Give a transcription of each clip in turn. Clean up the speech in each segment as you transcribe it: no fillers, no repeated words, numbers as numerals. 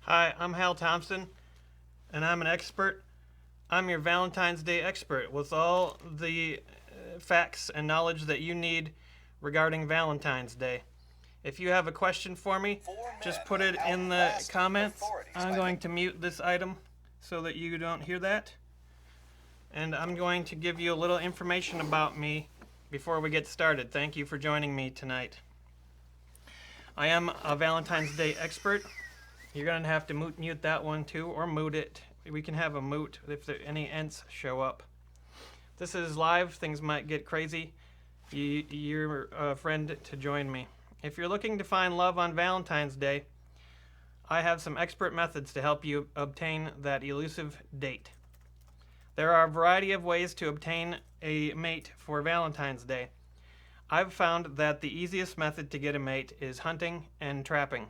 Hi, I'm Hal Thompson, and I'm an expert. I'm your Valentine's Day expert with all the facts and knowledge that you need regarding Valentine's Day. If you have a question for me, just put it in the comments. I'm going to mute this item so that you don't hear that. And I'm going to give you a little information about me before we get started. Thank you for joining me tonight. I am a Valentine's Day expert. You're going to have to mute that one too, or moot it. We can have a moot if there any ents show up. This is live. Things might get crazy. You're a friend to join me. If you're looking to find love on Valentine's Day, I have some expert methods to help you obtain that elusive date. There are a variety of ways to obtain a mate for Valentine's Day. I've found that the easiest method to get a mate is hunting and trapping.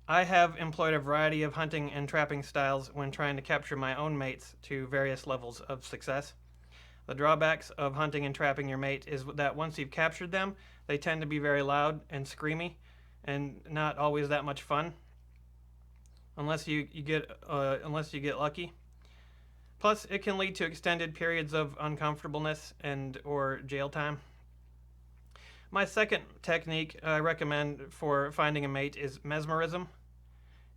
I have employed a variety of hunting and trapping styles when trying to capture my own mates to various levels of success. The drawbacks of hunting and trapping your mate is that once you've captured them, they tend to be very loud and screamy and not always that much fun unless you get lucky. Plus, it can lead to extended periods of uncomfortableness and or jail time. My second technique I recommend for finding a mate is mesmerism.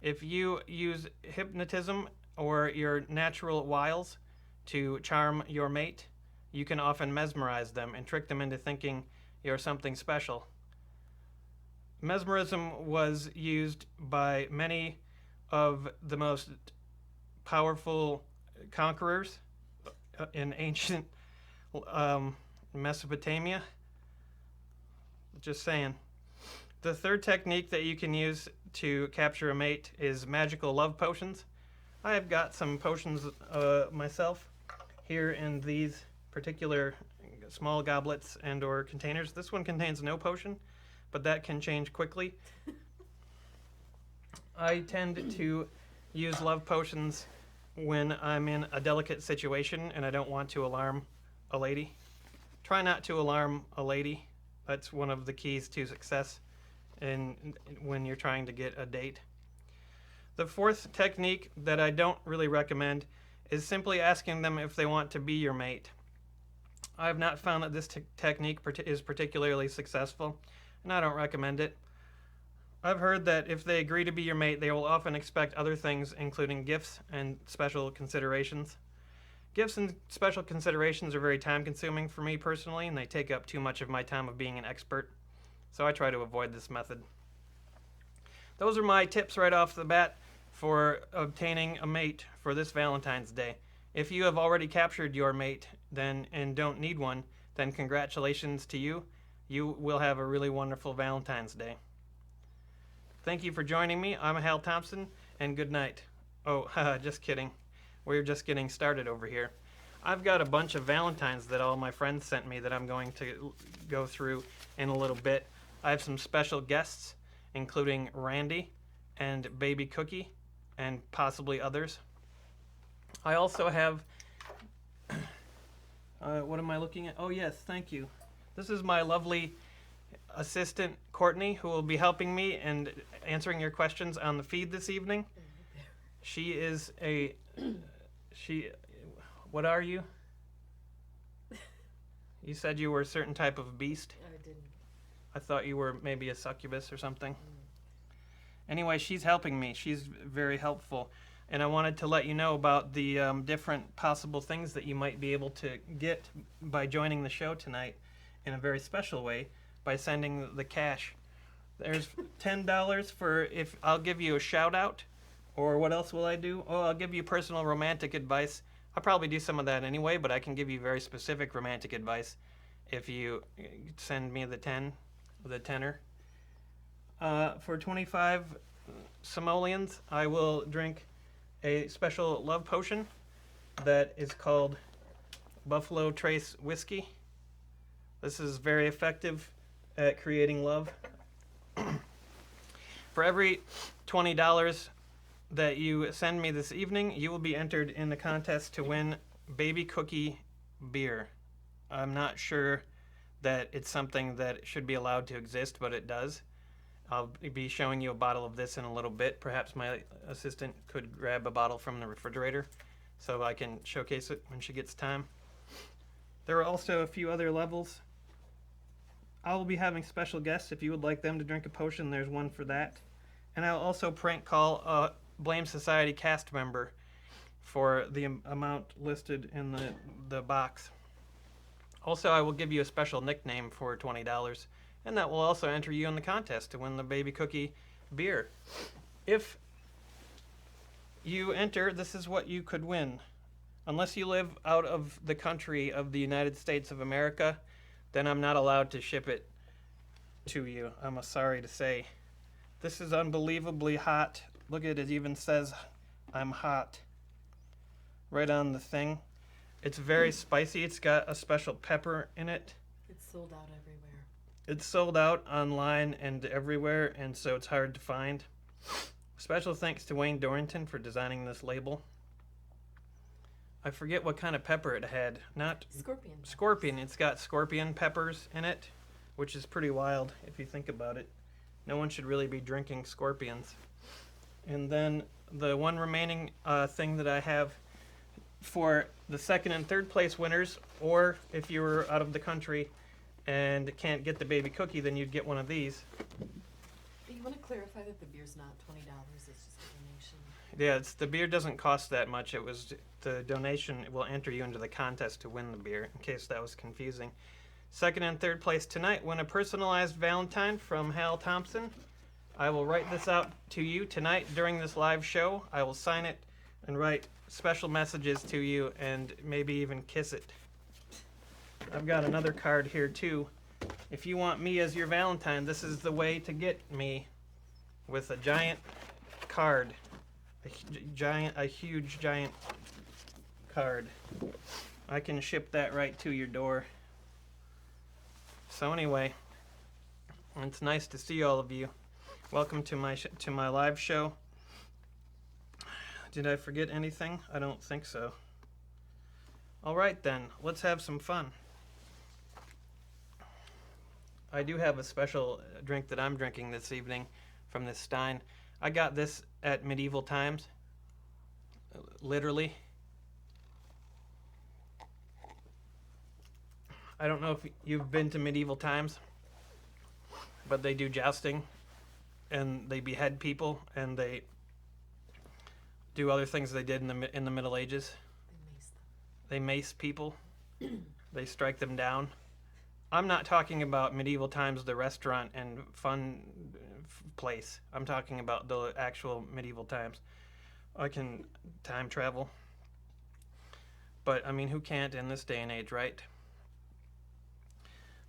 If you use hypnotism or your natural wiles to charm your mate, you can often mesmerize them and trick them into thinking you're something special. Mesmerism was used by many of the most powerful conquerors in ancient Mesopotamia. Just saying. The third technique that you can use to capture a mate is magical love potions. I have got some potions myself here in these particular small goblets and or containers. This one contains no potion, but that can change quickly. I tend to use love potions when I'm in a delicate situation and I don't want to alarm a lady. Try not to alarm a lady. That's one of the keys to success when you're trying to get a date. The fourth technique that I don't really recommend is simply asking them if they want to be your mate. I have not found that this technique is particularly successful, and I don't recommend it. I've heard that if they agree to be your mate, they will often expect other things, including gifts and special considerations. Gifts and special considerations are very time-consuming for me personally, and they take up too much of my time of being an expert, so I try to avoid this method. Those are my tips right off the bat for obtaining a mate for this Valentine's Day. If you have already captured your mate and don't need one, then congratulations to you. You will have a really wonderful Valentine's Day. Thank you for joining me. I'm Hal Thompson, and good night. Oh, just kidding. We're just getting started over here. I've got a bunch of Valentines that all my friends sent me that I'm going to go through in a little bit. I have some special guests, including Randy and Baby Cookie, and possibly others. I also have... what am I looking at? Oh, yes, thank you. This is my lovely assistant, Courtney, who will be helping me and answering your questions on the feed this evening. She is a... What are you? You said you were a certain type of beast? I didn't. I thought you were maybe a succubus or something. Anyway, she's helping me. She's very helpful. And I wanted to let you know about the different possible things that you might be able to get by joining the show tonight in a very special way by sending the cash. There's $10 for if I'll give you a shout out. Or what else will I do? Oh, I'll give you personal romantic advice. I'll probably do some of that anyway, but I can give you very specific romantic advice if you send me the tenner. For 25 simoleons, I will drink a special love potion that is called Buffalo Trace Whiskey. This is very effective at creating love. For every $20 that you send me this evening, you will be entered in the contest to win Baby Cookie beer. I'm not sure that it's something that should be allowed to exist, but it does. I'll be showing you a bottle of this in a little bit. Perhaps my assistant could grab a bottle from the refrigerator so I can showcase it when she gets time. There are also a few other levels. I will be having special guests. If you would like them to drink a potion, there's one for that. And I'll also prank call a BlameSociety cast member for the amount listed in the box. Also, I will give you a special nickname for $20, and that will also enter you in the contest to win the Baby Cookie beer. If you enter, this is what you could win. Unless you live out of the country of the United States of America, then I'm not allowed to ship it to you. I'm sorry to say. This is unbelievably hot. Look at it, even says I'm hot right on the thing. It's very spicy. It's got a special pepper in it. It's sold out everywhere. It's sold out online and everywhere, and so it's hard to find. Special thanks to Wayne Dorrington for designing this label. I forget what kind of pepper it had. Not Scorpion. Scorpion. It's got scorpion peppers in it, which is pretty wild if you think about it. No one should really be drinking scorpions. And then the one remaining thing that I have for the second and third place winners, or if you were out of the country and can't get the Baby Cookie, then you'd get one of these. You want to clarify that the beer's not $20, it's just a donation. Yeah, the beer doesn't cost that much. It was the donation will enter you into the contest to win the beer, in case that was confusing. Second and third place tonight win a personalized Valentine from Hal Thompson. I will write this out to you tonight during this live show. I will sign it and write special messages to you and maybe even kiss it. I've got another card here too. If you want me as your Valentine, this is the way to get me, with a giant card. A huge giant card. I can ship that right to your door. So anyway, it's nice to see all of you. Welcome to my live show. Did I forget anything? I don't think so. All right then, let's have some fun. I do have a special drink that I'm drinking this evening from this stein. I got this at medieval times, literally. I don't know if you've been to medieval times, but they do jousting, and they behead people, and they do other things they did in the Middle Ages. They mace people. They strike them down. I'm not talking about medieval times, the restaurant and fun place. I'm talking about the actual medieval times. I can time travel. But, I mean, who can't in this day and age, right?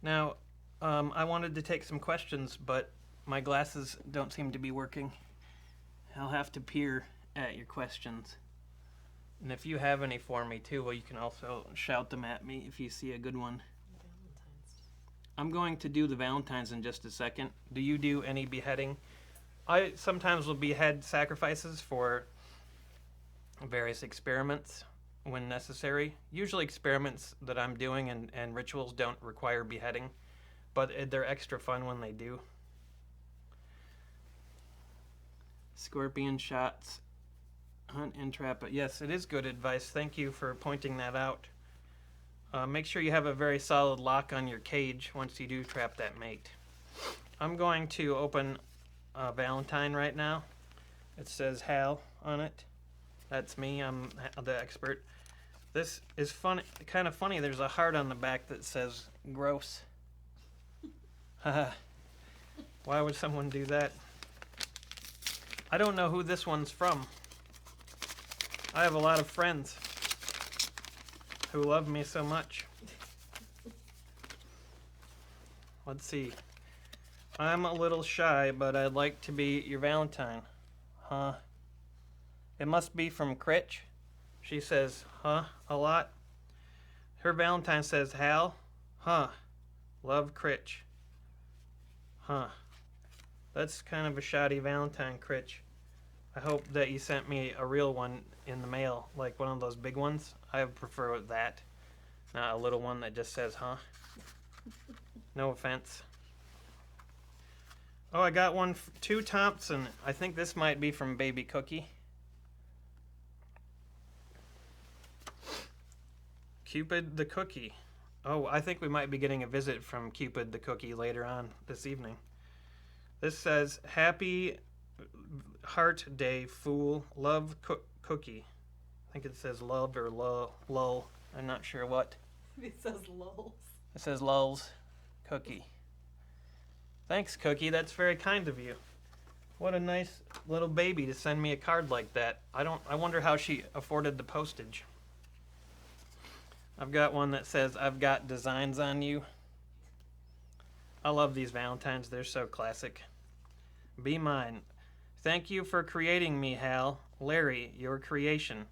Now, I wanted to take some questions, but my glasses don't seem to be working. I'll have to peer at your questions. And if you have any for me, too, well, you can also shout them at me if you see a good one. I'm going to do the Valentines in just a second. Do you do any beheading? I sometimes will behead sacrifices for various experiments when necessary. Usually experiments that I'm doing and rituals don't require beheading, but they're extra fun when they do. Scorpion shots, hunt and trap. Yes, it is good advice. Thank you for pointing that out. Make sure you have a very solid lock on your cage once you do trap that mate. I'm going to open a Valentine right now. It says Hal on it. That's me. I'm the expert. This is funny, kind of funny. There's a heart on the back that says gross. Why would someone do that? I don't know who this one's from. I have a lot of friends who love me so much. Let's see. I'm a little shy, but I'd like to be your Valentine. Huh? It must be from Critch. She says, huh, a lot. Her Valentine says, Hal, huh, love Critch. Huh. That's kind of a shoddy Valentine, Critch. I hope that you sent me a real one in the mail, like one of those big ones. I prefer that, not a little one that just says, huh. No offense. Oh, I got one to Thompson. I think this might be from Baby Cookie. Cupid the Cookie. Oh, I think we might be getting a visit from Cupid the Cookie later on this evening. This says, Happy Heart Day, Fool. Love Cookie. I think it says love or lull. I'm not sure what. It says lulls. It says lulls. Cookie. Thanks, Cookie. That's very kind of you. What a nice little baby to send me a card like that. I wonder how she afforded the postage. I've got one that says, I've got designs on you. I love these Valentines. They're so classic. Be mine. Thank you for creating me, Hal. Larry, your creation.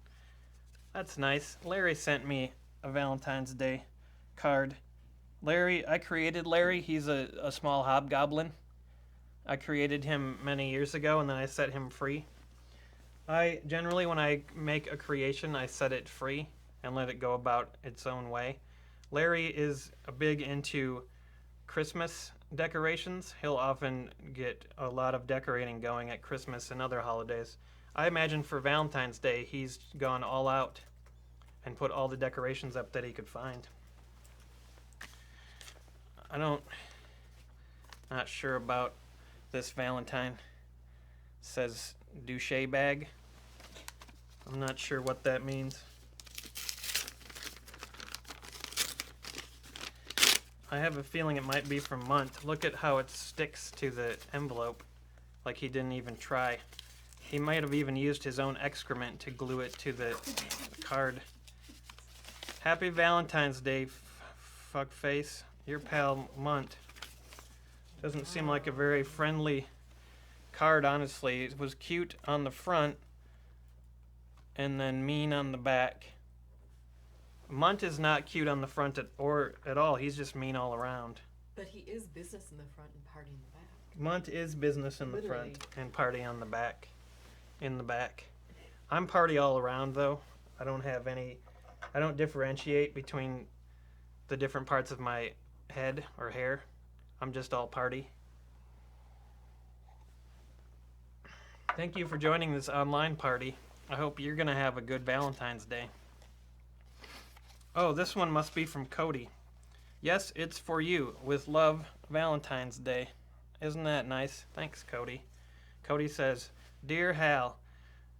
That's nice. Larry sent me a Valentine's Day card. Larry, I created Larry. He's a small hobgoblin. I created him many years ago, and then I set him free. I generally, when I make a creation, I set it free and let it go about its own way. Larry is big into Christmas decorations. He'll often get a lot of decorating going at Christmas and other holidays. I imagine for Valentine's Day, he's gone all out and put all the decorations up that he could find. Not sure about this Valentine. It says douche bag. I'm not sure what that means. I have a feeling it might be from Mont. Look at how it sticks to the envelope, like he didn't even try. He might have even used his own excrement to glue it to the card. Happy Valentine's Day, fuckface. Your pal Mont. Doesn't seem like a very friendly card, honestly. It was cute on the front and then mean on the back. Mont is not cute on the front at all. He's just mean all around. But he is business in the front and party in the back. Mont is business in Literally. the front and party on the back. In the back. I'm party all around, though. I don't differentiate between the different parts of my head or hair. I'm just all party. Thank you for joining this online party. I hope you're going to have a good Valentine's Day. Oh, this one must be from Cody. Yes, it's for you. With love, Valentine's Day. Isn't that nice? Thanks, Cody. Cody says, Dear Hal,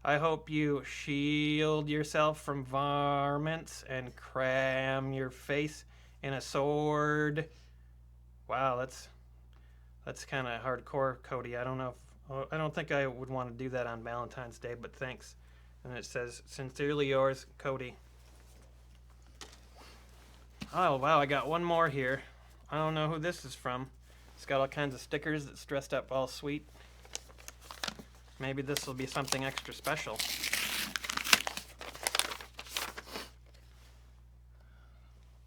I hope you shield yourself from varmints and cram your face in a sword. Wow, that's kind of hardcore, Cody. I don't think I would want to do that on Valentine's Day, but thanks. And it says, Sincerely yours, Cody. Oh, wow, I got one more here. I don't know who this is from. It's got all kinds of stickers that's dressed up all sweet. Maybe this will be something extra special.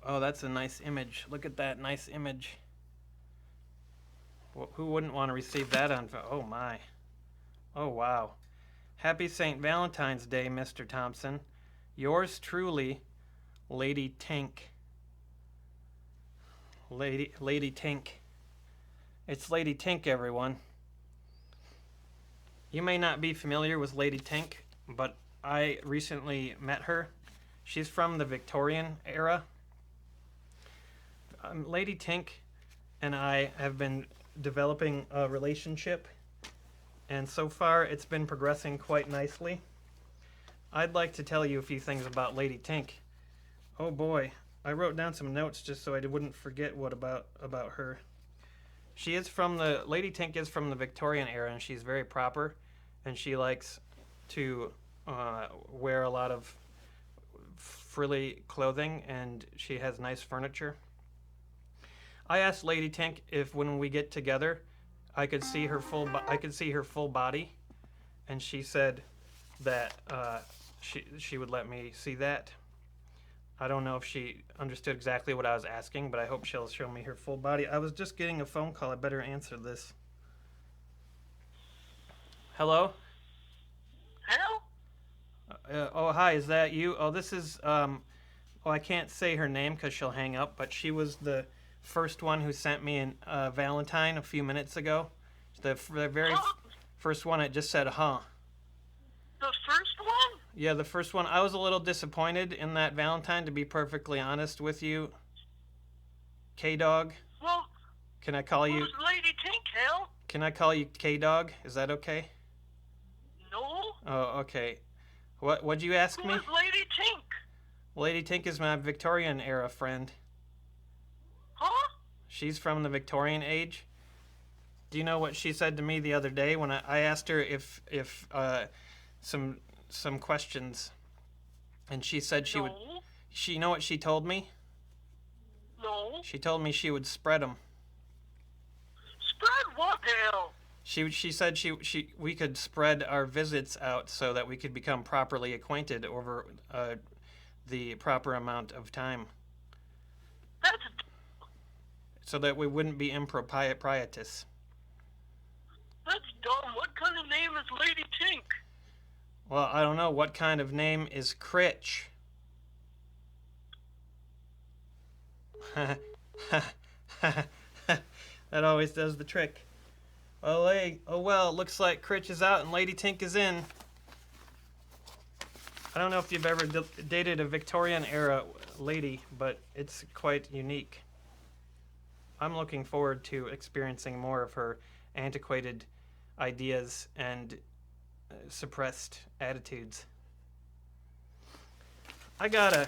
Oh, that's a nice image. Look at that nice image. Well, who wouldn't want to receive that on... Oh, my. Oh, wow. Happy St. Valentine's Day, Mr. Thompson. Yours truly, Lady Tink. Lady Tink. It's Lady Tink, everyone. You may not be familiar with Lady Tink, but I recently met her. She's from the Victorian era. Lady Tink and I have been developing a relationship, and so far it's been progressing quite nicely. I'd like to tell you a few things about Lady Tink. Oh boy, I wrote down some notes just so I wouldn't forget what about her. Lady Tink is from the Victorian era, and she's very proper, and she likes to wear a lot of frilly clothing, and she has nice furniture. I asked Lady Tink if when we get together, I could see her full body, and she said that she would let me see that. I don't know if she understood exactly what I was asking, but I hope she'll show me her full body. I was just getting a phone call. I better answer this. Hello? Hello? Oh, hi. Is that you? Oh, this is, I can't say her name because she'll hang up, but she was the first one who sent me a Valentine a few minutes ago. The very Huh? first one, it just said, huh. The first one? Yeah, the first one. I was a little disappointed in that Valentine, to be perfectly honest with you. K-Dog. Well, Can I call you? who's Lady Tink, Hal? Can I call you K-Dog? Is that okay? No. Oh, okay. What'd you ask Who me? is Lady Tink? Lady Tink is my Victorian era friend. Huh? She's from the Victorian age. Do you know what she said to me the other day when I asked her if some questions, and she said she would. No. You know what she told me? No. She told me she would spread them. Spread what, Hal? She said we could spread our visits out so that we could become properly acquainted over the proper amount of time, That's so that we wouldn't be improprietous. dumb. What kind of name is Lady Tink? Well, I don't know. What kind of name is Critch? That always does the trick. Oh, hey. Oh, well, looks like Critch is out and Lady Tink is in. I don't know if you've ever dated a Victorian era lady, but it's quite unique. I'm looking forward to experiencing more of her antiquated ideas and suppressed attitudes. I got a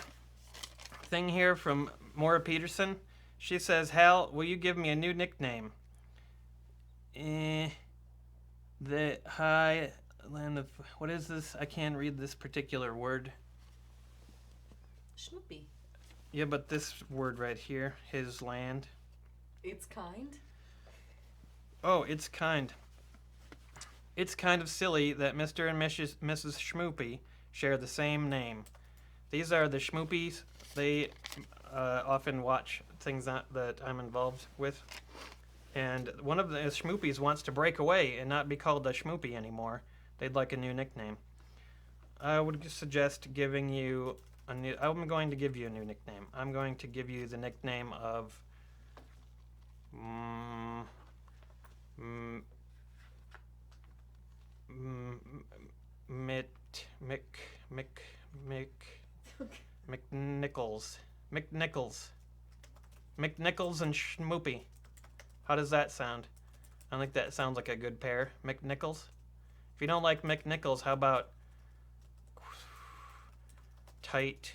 thing here from Maura Peterson. She says, Hal, will you give me a new nickname? The high land of... What is this? I can't read this particular word. Schmoopy. Yeah, but this word right here, his land. It's kind. Oh, it's kind. It's kind of silly that Mr. and Mrs. Schmoopy share the same name. These are the Schmoopies. They often watch things that I'm involved with. And one of the Schmoopies wants to break away and not be called a Schmoopy anymore. They'd like a new nickname. I would suggest giving you a new... I'm going to give you a new nickname. I'm going to give you the nickname of... McNichols. McNichols and Schmoopy. How does that sound? I think that sounds like a good pair. McNichols. If you don't like McNichols, how about tight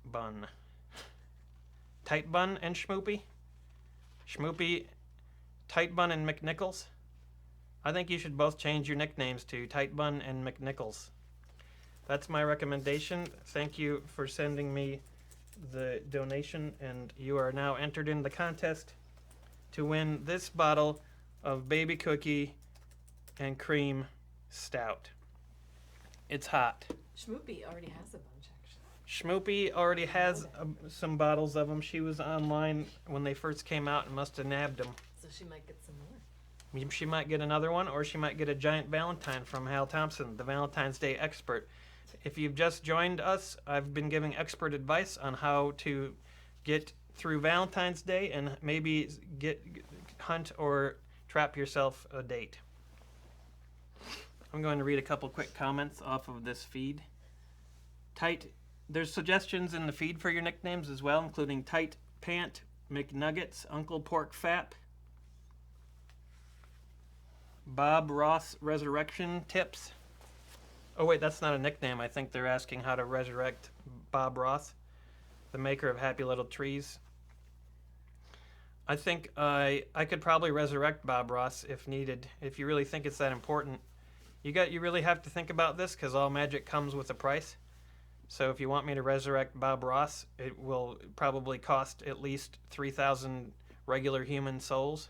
bun? Tight bun and Schmoopy? Schmoopy, tight bun and McNichols? I think you should both change your nicknames to Tight Bun and McNichols. That's my recommendation. Thank you for sending me the donation, and you are now entered in the contest to win this bottle of baby cookie and cream stout. It's hot. Schmoopy already has a bunch, actually. Schmoopy already has some bottles of them. She was online when they first came out and must have nabbed them. So she might get some more. She might get another one, or she might get a giant Valentine from Hal Thompson, the Valentine's Day expert. If you've just joined us, I've been giving expert advice on how to get through Valentine's Day and maybe hunt or trap yourself a date. I'm going to read a couple quick comments off of this feed. There's suggestions in the feed for your nicknames as well, including Tight Pant, McNuggets, Uncle Pork Fap, Bob Ross Resurrection Tips. Oh wait, that's not a nickname. I think they're asking how to resurrect Bob Ross, the maker of Happy Little Trees. I think I could probably resurrect Bob Ross if needed. If you really think it's that important, you really have to think about this, because all magic comes with a price. So if you want me to resurrect Bob Ross, it will probably cost at least 3,000 regular human souls,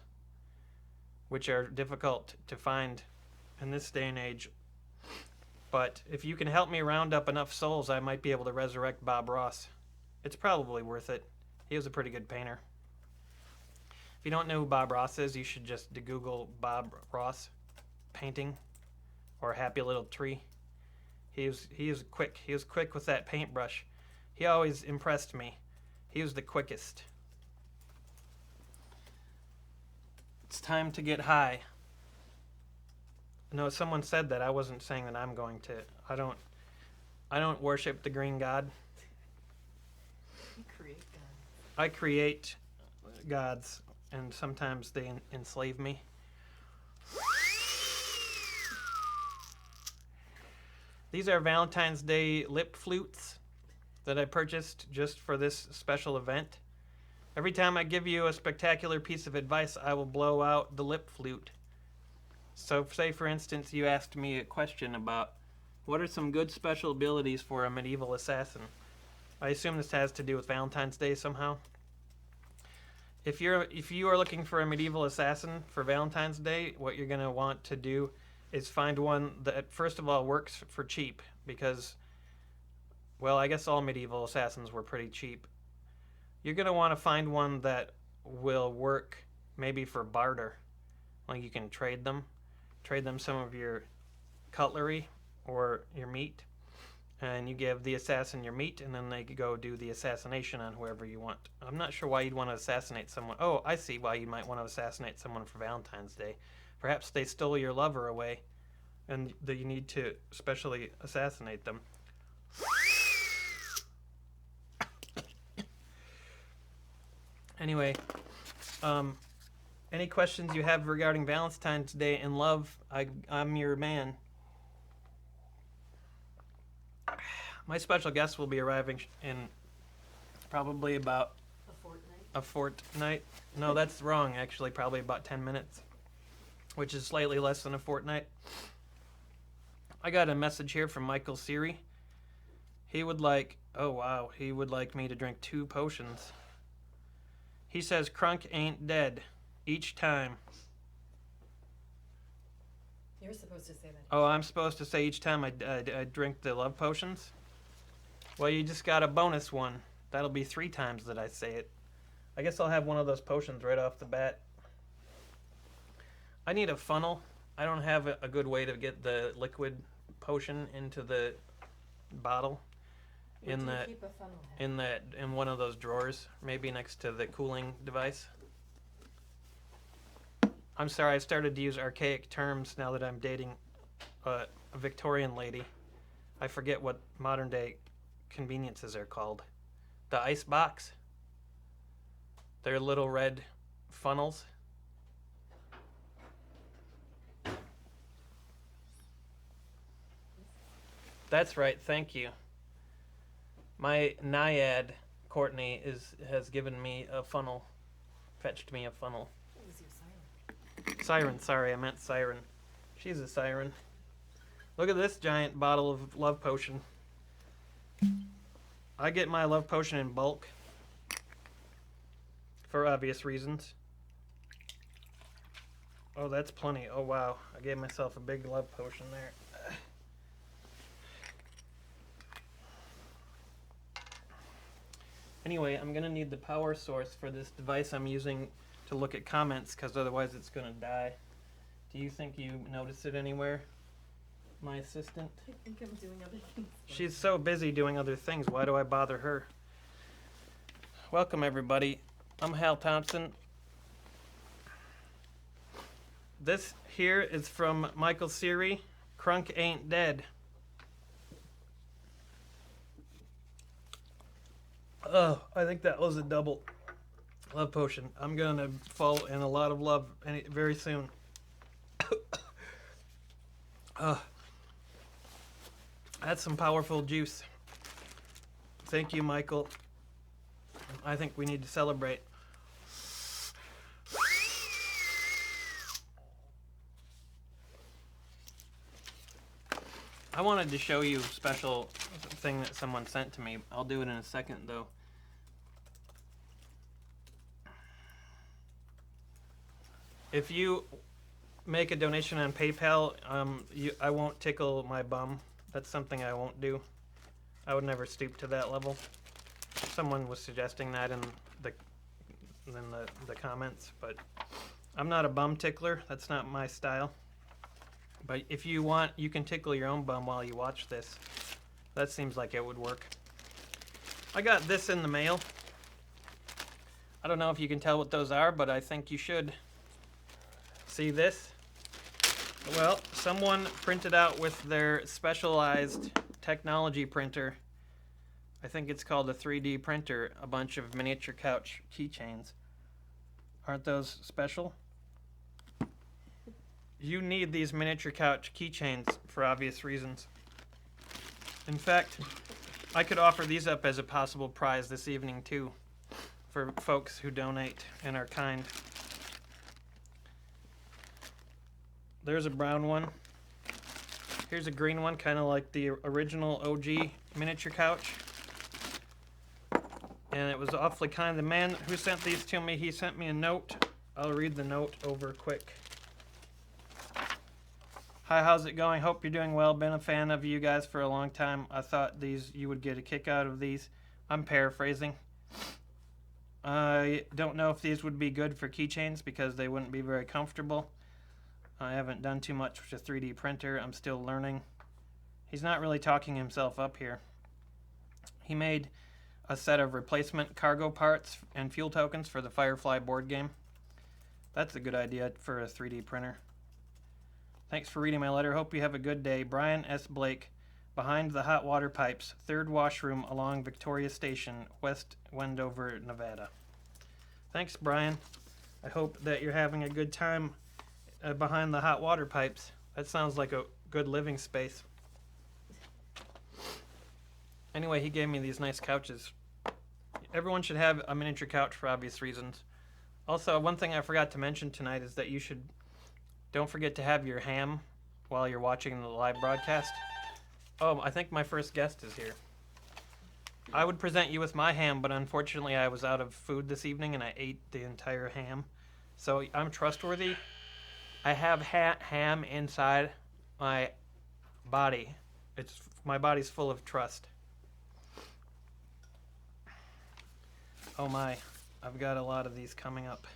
which are difficult to find in this day and age. But if you can help me round up enough souls, I might be able to resurrect Bob Ross. It's probably worth it. He was a pretty good painter. If you don't know who Bob Ross is, you should just Google Bob Ross painting or Happy Little Tree. He was quick. He was quick with that paintbrush. He always impressed me. He was the quickest. It's time to get high. No, someone said that. I wasn't saying that I'm going to. I don't worship the green god. You create God. I create gods, and sometimes they enslave me. These are Valentine's Day lip flutes that I purchased just for this special event. Every time I give you a spectacular piece of advice, I will blow out the lip flute. So, say for instance, you asked me a question about what are some good special abilities for a medieval assassin. I assume this has to do with Valentine's Day somehow. If you are looking for a medieval assassin for Valentine's Day, what you're going to want to do is find one that first of all works for cheap, because, well, I guess all medieval assassins were pretty cheap. You're going to want to find one that will work maybe for barter. Like you can trade them some of your cutlery or your meat, and you give the assassin your meat, and then they go do the assassination on whoever you want. I'm not sure why you'd want to assassinate someone. Oh, I see why you might want to assassinate someone for Valentine's Day. Perhaps they stole your lover away, and that you need to specially assassinate them. Anyway, any questions you have regarding Valentine's Day and love, I'm your man. My special guest will be arriving in probably about A fortnight. a fortnight. No, that's wrong, actually, probably about 10 minutes, which is slightly less than a fortnight. I got a message here from Michael Siri. He would like me to drink 2 potions. He says Crunk ain't dead each time. You're supposed to say that. Oh, I'm supposed to say each time I drink the love potions? Well, you just got a bonus one. That'll be 3 times that I say it. I guess I'll have one of those potions right off the bat. I need a funnel. I don't have a good way to get the liquid potion into the bottle. Where do you keep a funnel head? In one of those drawers, maybe next to the cooling device. I'm sorry, I started to use archaic terms now that I'm dating a Victorian lady. I forget what modern day conveniences are called. The ice box. They're little red funnels. That's right, thank you. My naiad, Courtney, has given me a funnel, fetched me a funnel. What was your siren? Siren, sorry, I meant siren. She's a siren. Look at this giant bottle of love potion. I get my love potion in bulk, for obvious reasons. Oh, that's plenty. Oh, wow. I gave myself a big love potion there. Anyway, I'm going to need the power source for this device I'm using to look at comments, because otherwise it's going to die. Do you think you notice it anywhere, my assistant? I think I'm doing other things. She's so busy doing other things. Why do I bother her? Welcome, everybody. I'm Hal Thompson. This here is from Michael Siri. Crunk ain't dead. Oh, I think that was a double love potion. I'm gonna fall in a lot of love very soon. That's some powerful juice. Thank you, Michael. I think we need to celebrate. I wanted to show you a special thing that someone sent to me. I'll do it in a second, though. If you make a donation on PayPal, I won't tickle my bum. That's something I won't do. I would never stoop to that level. Someone was suggesting that in the comments, but I'm not a bum tickler. That's not my style. But if you want, you can tickle your own bum while you watch this. That seems like it would work. I got this in the mail. I don't know if you can tell what those are, but I think you should. See this? Well, someone printed out with their specialized technology printer. I think it's called a 3D printer, a bunch of miniature couch keychains. Aren't those special? You need these miniature couch keychains for obvious reasons. In fact, I could offer these up as a possible prize this evening too, for folks who donate and are kind. There's a brown one. Here's a green one, kind of like the original OG miniature couch. And it was awfully kind. The man who sent these to me, he sent me a note. I'll read the note over quick. Hi, how's it going? Hope you're doing well. Been a fan of you guys for a long time. I thought you would get a kick out of these. I'm paraphrasing. I don't know if these would be good for keychains because they wouldn't be very comfortable. I haven't done too much with a 3D printer. I'm still learning. He's not really talking himself up here. He made a set of replacement cargo parts and fuel tokens for the Firefly board game. That's a good idea for a 3D printer. Thanks for reading my letter. Hope you have a good day. Brian S. Blake, behind the hot water pipes, third washroom along Victoria Station, West Wendover, Nevada. Thanks, Brian. I hope that you're having a good time behind the hot water pipes. That sounds like a good living space. Anyway, he gave me these nice couches. Everyone should have a miniature couch for obvious reasons. Also, one thing I forgot to mention tonight is that don't forget to have your ham while you're watching the live broadcast. Oh, I think my first guest is here. I would present you with my ham, but unfortunately I was out of food this evening and I ate the entire ham. So I'm trustworthy. I have ham inside my body. My body's full of trust. Oh my, I've got a lot of these coming up.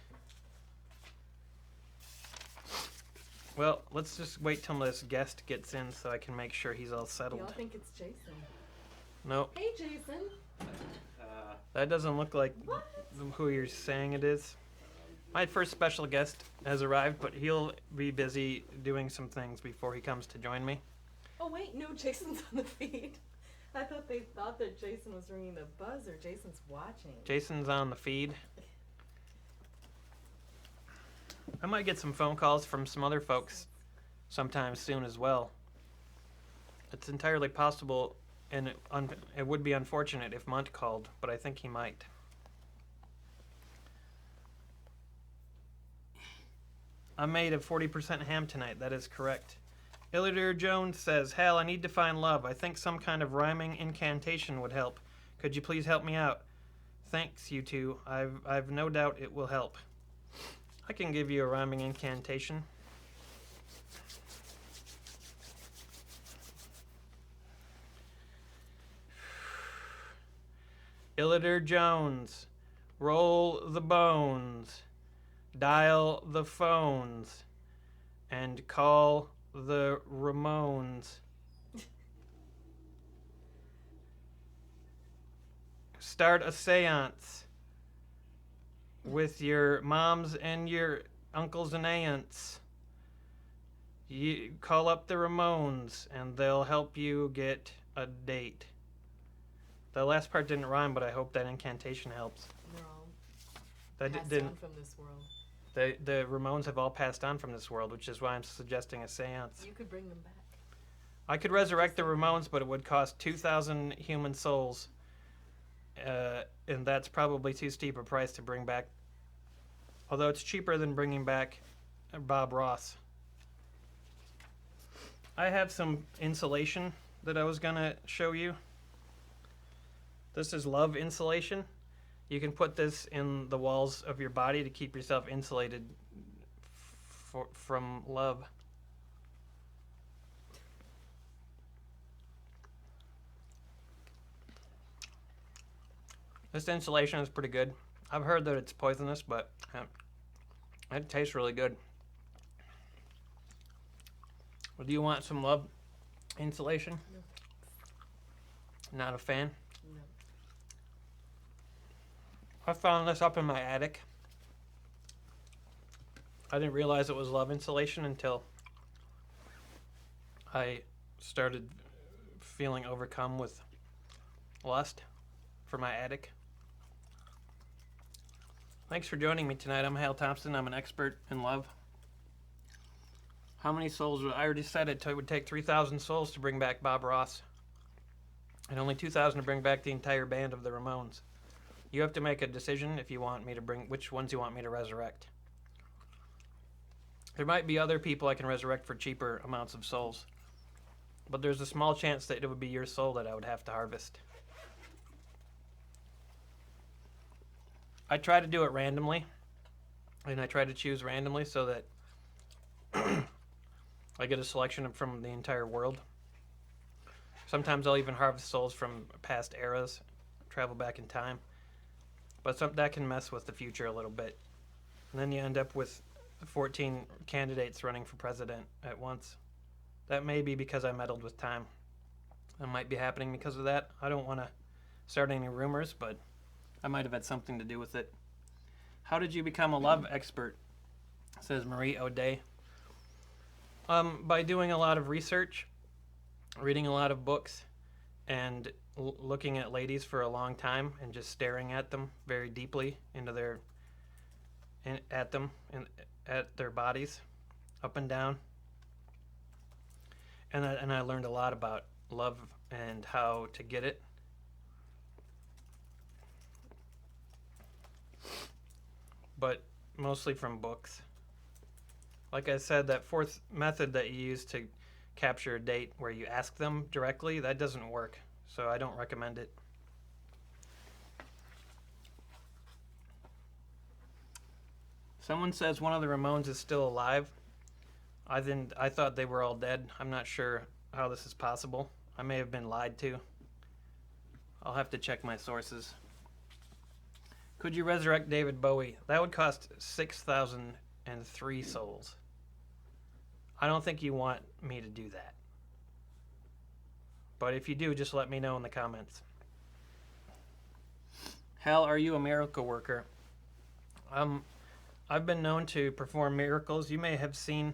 Well, let's just wait till this guest gets in so I can make sure he's all settled. Y'all think it's Jason. Nope. Hey, Jason. That doesn't look like who you're saying it is. My first special guest has arrived, but he'll be busy doing some things before he comes to join me. Oh, wait, no, Jason's on the feed. I thought they thought that Jason was ringing the buzzer. Jason's watching. Jason's on the feed. I might get some phone calls from some other folks sometime soon as well. It's entirely possible, and it would be unfortunate if Mont called, but I think he might. I made a 40% ham tonight. That is correct. Illiter Jones says, Hal, I need to find love. I think some kind of rhyming incantation would help. Could you please help me out? Thanks, you two. I've no doubt it will help. I can give you a rhyming incantation. Illiter Jones, roll the bones, dial the phones, and call the Ramones. Start a seance with your moms and your uncles and aunts. You call up the Ramones and they'll help you get a date. The last part didn't rhyme, but I hope that incantation helps. They're all That passed didn't. on from this world. The Ramones have all passed on from this world, which is why I'm suggesting a seance. You could bring them back. I could resurrect the Ramones, but it would cost 2,000 human souls. And that's probably too steep a price to bring back. Although it's cheaper than bringing back Bob Ross. I have some insulation that I was going to show you. This is love insulation. You can put this in the walls of your body to keep yourself insulated from love. This insulation is pretty good. I've heard that it's poisonous, but it tastes really good. Well, do you want some love insulation? No. Not a fan? No. I found this up in my attic. I didn't realize it was love insulation until I started feeling overcome with lust for my attic. Thanks for joining me tonight. I'm Hal Thompson. I'm an expert in love. How many souls? I already said it would take 3,000 souls to bring back Bob Ross, and only 2,000 to bring back the entire band of the Ramones. You have to make a decision if you want me to bring which ones you want me to resurrect. There might be other people I can resurrect for cheaper amounts of souls, but there's a small chance that it would be your soul that I would have to harvest. I try to do it randomly, and I try to choose randomly so that I get a selection from the entire world. Sometimes I'll even harvest souls from past eras, travel back in time, but that can mess with the future a little bit. And then you end up with 14 candidates running for president at once. That may be because I meddled with time. That might be happening because of that. I don't want to start any rumors, but I might have had something to do with it. How did you become a love expert? Says Marie O'Day. By doing a lot of research, reading a lot of books, and looking at ladies for a long time and just staring at them very deeply into at their bodies, up and down. And I learned a lot about love and how to get it. But mostly from books. Like I said, that fourth method that you use to capture a date where you ask them directly, that doesn't work. So I don't recommend it. Someone says one of the Ramones is still alive. I thought they were all dead. I'm not sure how this is possible. I may have been lied to. I'll have to check my sources. Could you resurrect David Bowie? That would cost 6,003 souls. I don't think you want me to do that. But if you do, just let me know in the comments. Hal, are you a miracle worker? I've been known to perform miracles. You may have seen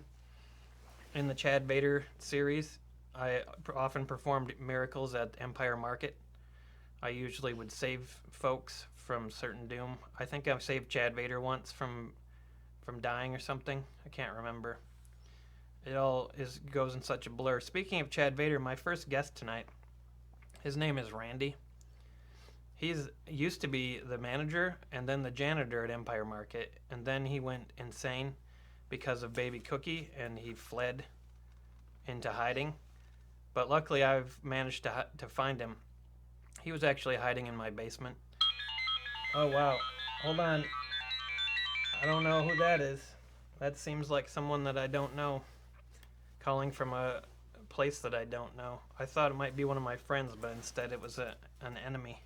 in the Chad Vader series, I often performed miracles at Empire Market. I usually would save folks from certain doom. I think I've saved Chad Vader once from dying or something. I can't remember. It all goes in such a blur. Speaking of Chad Vader, my first guest tonight, his name is Randy. He's used to be the manager and then the janitor at Empire Market, and then he went insane because of Baby Cookie, and he fled into hiding. But luckily, I've managed to find him. He was actually hiding in my basement. Oh, wow. Hold on. I don't know who that is. That seems like someone that I don't know, calling from a place that I don't know. I thought it might be one of my friends, but instead it was an enemy.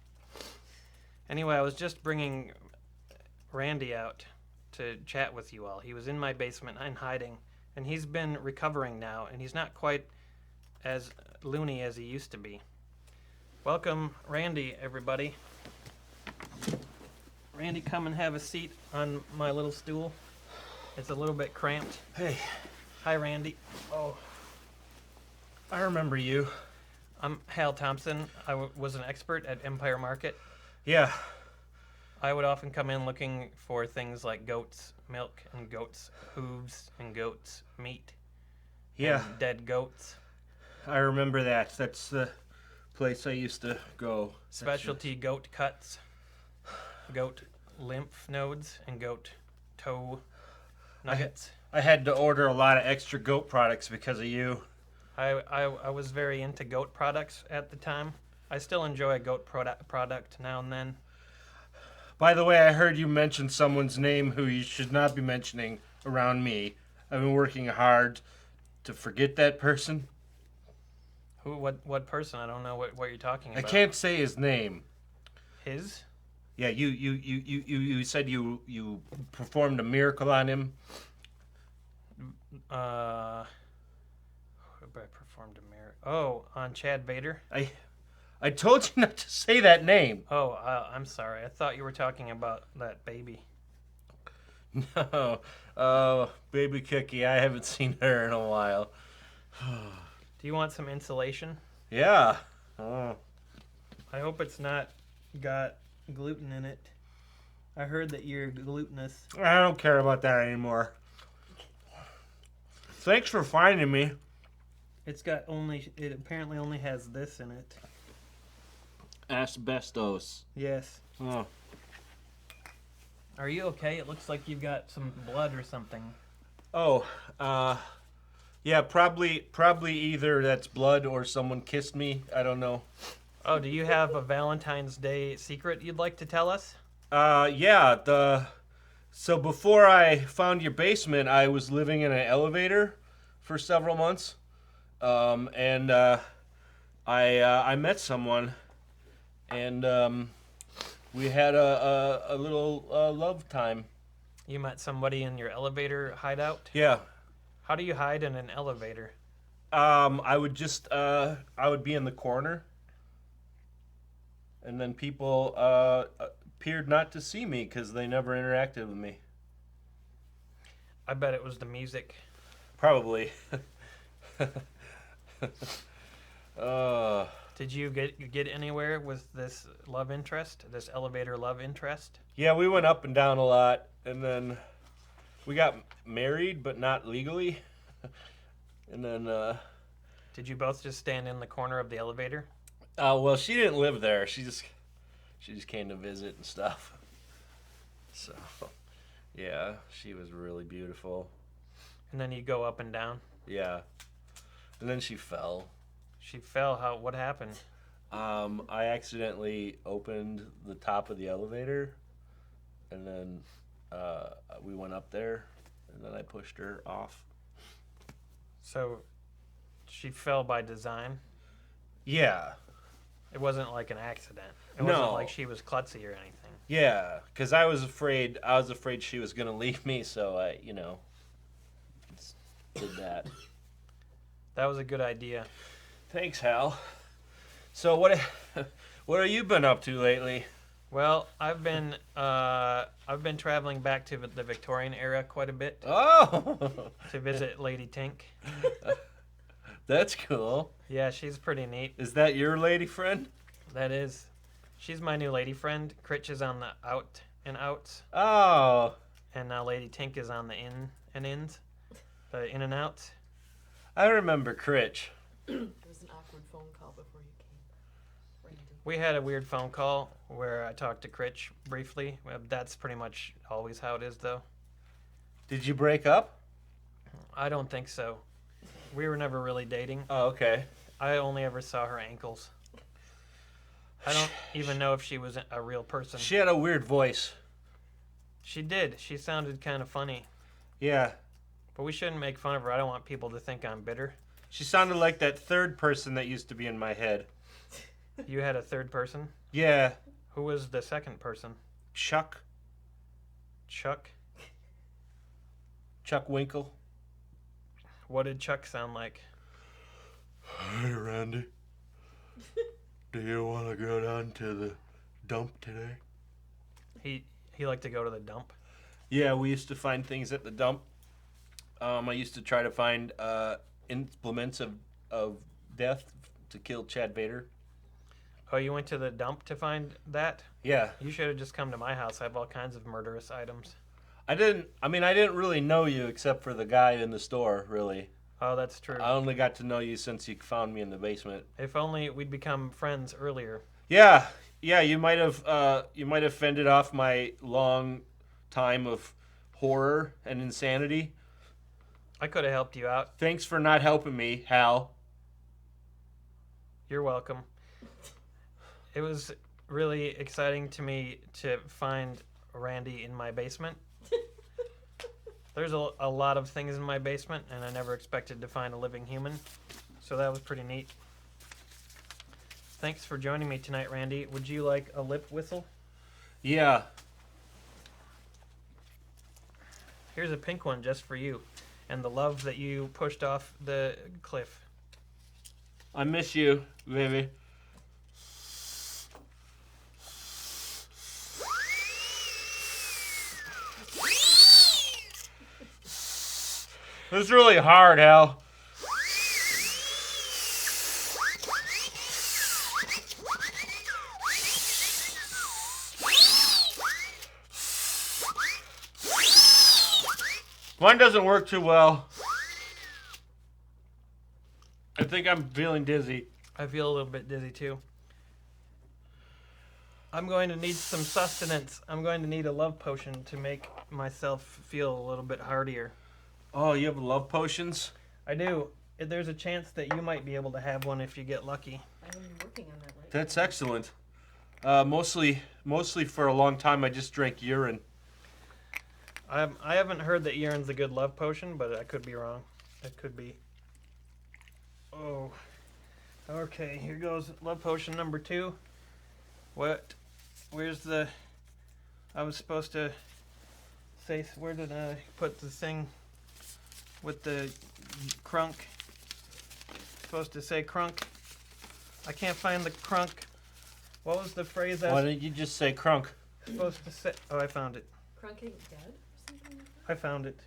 Anyway, I was just bringing Randy out to chat with you all. He was in my basement and hiding, and he's been recovering now, and he's not quite as loony as he used to be. Welcome, Randy, everybody. Randy, come and have a seat on my little stool. It's a little bit cramped. Hey. Hi, Randy. Oh. I remember you. I'm Hal Thompson. I was an expert at Empire Market. Yeah. I would often come in looking for things like goat's milk and goat's hooves and goat's meat. Yeah. And dead goats. I remember that. That's the place I used to go. Specialty goat cuts, goat lymph nodes, and goat toe nuggets. I had to order a lot of extra goat products because of you. I was very into goat products at the time. I still enjoy a goat product now and then. By the way, I heard you mention someone's name who you should not be mentioning around me. I've been working hard to forget that person. Who? What person? I don't know what you're talking about. I can't say his name. His? Yeah, you said you performed a miracle on him. I performed a miracle. Oh, on Chad Vader? I told you not to say that name. Oh, I'm sorry. I thought you were talking about that baby. No. Baby Cookie, I haven't seen her in a while. Do you want some insulation? Yeah. I hope it's not got gluten in it. I heard that you're glutinous. I don't care about that anymore. Thanks for finding me. It apparently only has this in it. Asbestos. Yes. Oh. Are you okay? It looks like you've got some blood or something. Oh, yeah, probably either that's blood or someone kissed me. I don't know. Oh, do you have a Valentine's Day secret you'd like to tell us? Yeah, so before I found your basement, I was living in an elevator for several months. And I met someone, and we had a little love time. You met somebody in your elevator hideout? Yeah. How do you hide in an elevator? I would be in the corner, and then people appeared not to see me because they never interacted with me. I bet it was the music. Probably. Did you get anywhere with this love interest? This elevator love interest? Yeah, we went up and down a lot, and then we got married, but not legally. And then, Did you both just stand in the corner of the elevator? well, she didn't live there. She just came to visit and stuff. So, yeah, she was really beautiful. And then you go up and down? Yeah. And then she fell. She fell. What happened? I accidentally opened the top of the elevator, and then we went up there, and then I pushed her off. So she fell by design? Yeah. It wasn't like an accident. It No. wasn't like she was klutzy or anything. Yeah, because I was afraid she was gonna leave me, so I, did that. That was a good idea. Thanks, Hal. So what have you been up to lately? Well, I've been traveling back to the Victorian era quite a bit Oh, to visit Lady Tink. that's cool. Yeah, she's pretty neat. Is that your lady friend? That is. She's my new lady friend. Critch is on the out and outs, Oh, and now Lady Tink is on the in and ins, the in and outs. I remember Critch. It was an awkward phone call before you came, Randy. We had a weird phone call where I talked to Critch briefly. Well, that's pretty much always how it is, though. Did you break up? I don't think so. We were never really dating. Oh, okay. I only ever saw her ankles. I don't even know if she was a real person. She had a weird voice. She did. She sounded kind of funny. Yeah. But we shouldn't make fun of her. I don't want people to think I'm bitter. She sounded like that third person that used to be in my head. You had a third person? Yeah. Who was the second person? Chuck Chuck? Winkle. What did Chuck sound like? Hey, Randy. Do you want to go down to the dump today? He liked to go to the dump. Yeah, we used to find things at the dump. I used to try to find implements of death to kill Chad Vader. Oh, you went to the dump to find that? Yeah. You should have just come to my house. I have all kinds of murderous items. I didn't really know you except for the guy in the store, really. Oh, that's true. I only got to know you since you found me in the basement. If only we'd become friends earlier. Yeah, you might have fended off my long time of horror and insanity. I could have helped you out. Thanks for not helping me, Hal. You're welcome. It was really exciting to me to find Randy in my basement. There's a lot of things in my basement, and I never expected to find a living human. So that was pretty neat. Thanks for joining me tonight, Randy. Would you like a lip whistle? Yeah. Here's a pink one just for you, and the love that you pushed off the cliff. I miss you, baby. This is really hard, Hal. Mine doesn't work too well. I think I'm feeling dizzy. I feel a little bit dizzy too. I'm going to need some sustenance. I'm going to need a love potion to make myself feel a little bit heartier. Oh, you have love potions? I do. There's a chance that you might be able to have one if you get lucky. I'm working on that right That's now. excellent. Mostly for a long time, I just drank urine. I haven't heard that urine's a good love potion, but I could be wrong. It could be. Oh. Okay, here goes love potion number 2. What? Where's the... I was supposed to say... Where did I put the thing with the crunk? Supposed to say crunk. I can't find the crunk. What was the phrase I Why was didn't you just say crunk? supposed to say? Oh, I found it. Crunk ain't dead or something like that? I found it.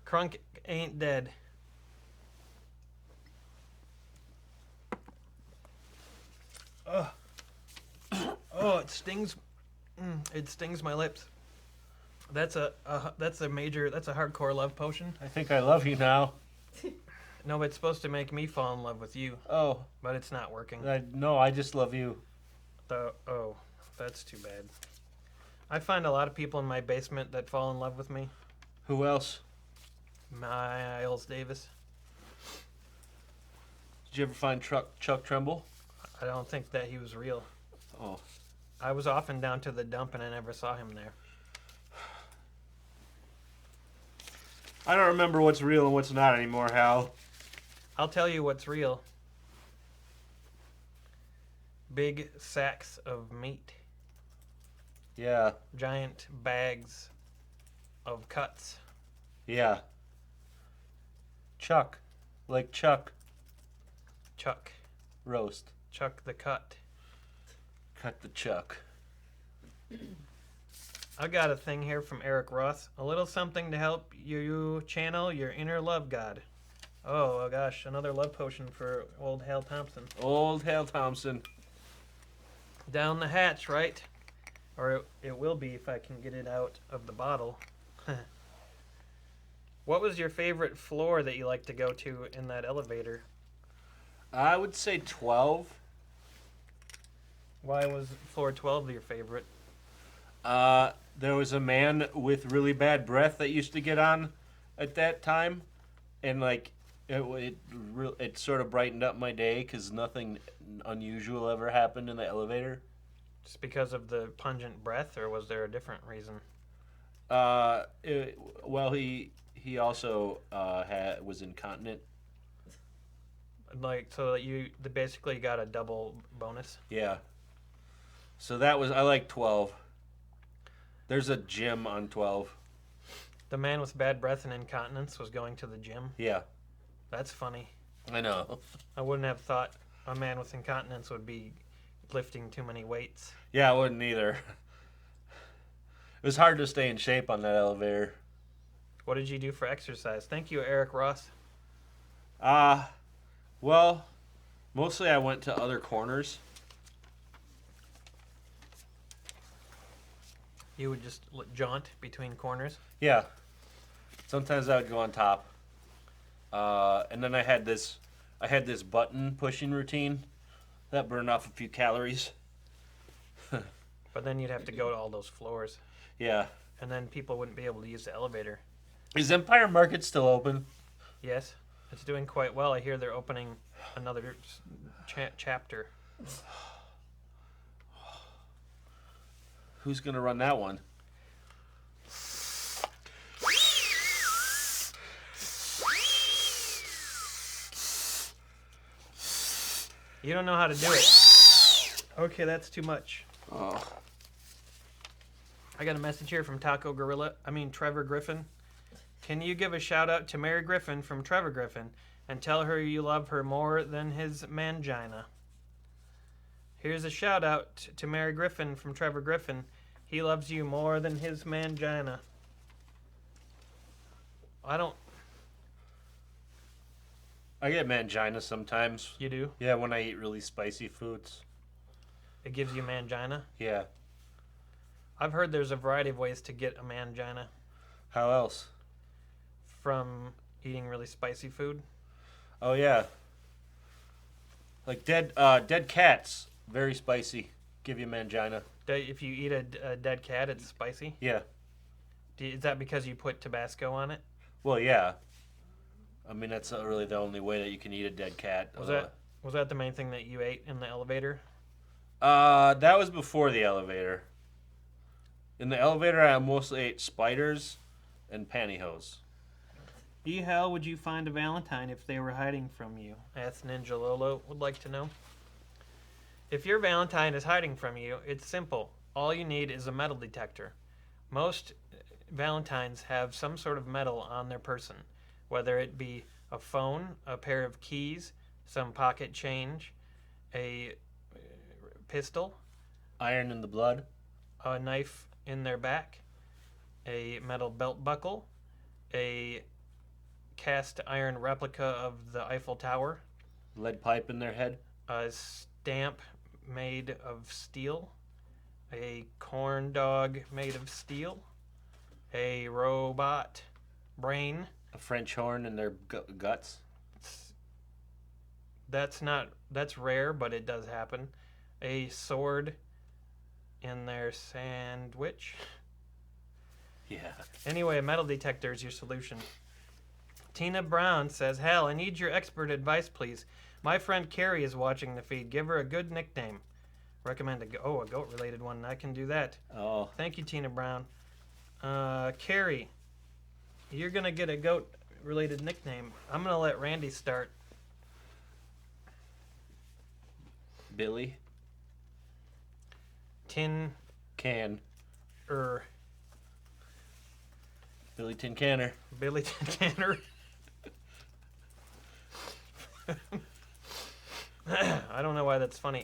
Crunk ain't dead. Ugh. Oh, it stings. It stings my lips. That's a hardcore love potion. I think I love you now. No, but it's supposed to make me fall in love with you, Oh, but it's not working. no, I just love you. Oh, that's too bad. I find a lot of people in my basement that fall in love with me. Who else? Miles Davis. Did you ever find Chuck Trumbull? I don't think that he was real. Oh, I was often down to the dump and I never saw him there. I don't remember what's real and what's not anymore, Hal. I'll tell you what's real. Big sacks of meat. Yeah, Giant bags of cuts. yeah. Chuck, like Chuck Chuck. roast. Chuck the cut. Cut the Chuck. I got a thing here from Eric Ross. A little something to help you channel your inner love god. Oh gosh, another love potion for old Hal Thompson. Old Hal Thompson. Down the hatch, right? Or it will be if I can get it out of the bottle. What was your favorite floor that you like to go to in that elevator? I would say 12. Why was floor 12 your favorite? There was a man with really bad breath that used to get on at that time, and like it sort of brightened up my day because nothing unusual ever happened in the elevator. Just because of the pungent breath, or was there a different reason? Well, he also was incontinent. Like, so that you basically got a double bonus. Yeah. So I like 12. There's a gym on 12. The man with bad breath and incontinence was going to the gym. Yeah, That's funny. I know. I wouldn't have thought a man with incontinence would be lifting too many weights. Yeah, I wouldn't either. It was hard to stay in shape on that elevator. What did you do for exercise? Thank you, Eric Ross. Well, mostly I went to other corners. You would just jaunt between corners. Yeah. Sometimes I would go on top. And then I had this button pushing routine that burned off a few calories. But then you'd have to go to all those floors. Yeah. And then people wouldn't be able to use the elevator. Is Empire Market still open? Yes, it's doing quite well. I hear they're opening another chapter. Who's going to run that one? You don't know how to do it. Okay, that's too much. Oh. I got a message here from Trevor Griffin. Can you give a shout out to Mary Griffin from Trevor Griffin and tell her you love her more than his mangina? Here's a shout out to Mary Griffin from Trevor Griffin. He loves you more than his mangina. I don't. I get mangina sometimes. You do? Yeah, when I eat really spicy foods. It gives you mangina? Yeah. I've heard there's a variety of ways to get a mangina How else? from eating really spicy food. Oh yeah. Like dead cats, very spicy. Give you mangina. If you eat a dead cat, it's spicy. Yeah. Is that because you put Tabasco on it? Well, yeah. I mean, that's not really the only way that you can eat a dead cat. Was that the main thing that you ate in the elevator? That was before the elevator. In the elevator, I mostly ate spiders and pantyhose. How would you find a Valentine if they were hiding from you? Asked Ninja Lolo would like to know. If your Valentine is hiding from you, it's simple. All you need is a metal detector. Most Valentines have some sort of metal on their person, whether it be a phone, a pair of keys, some pocket change, a pistol, Iron in the blood. a knife in their back, a metal belt buckle, a cast iron replica of the Eiffel Tower, Lead pipe in their head. a stamp made of steel, a corn dog made of steel, a robot brain. A French horn in their guts. That's rare, but it does happen. A sword in their sandwich. Yeah. Anyway, a metal detector is your solution. Tina Brown says, Hal, I need your expert advice, please. My friend Carrie is watching the feed. Give her a good nickname. Recommend a goat-related one. I can do that. Oh. Thank you, Tina Brown. Carrie, you're going to get a goat-related nickname. I'm going to let Randy start. Billy. Tin... Can. Billy Tin Canner. Billy Tin Canner. I don't know why that's funny.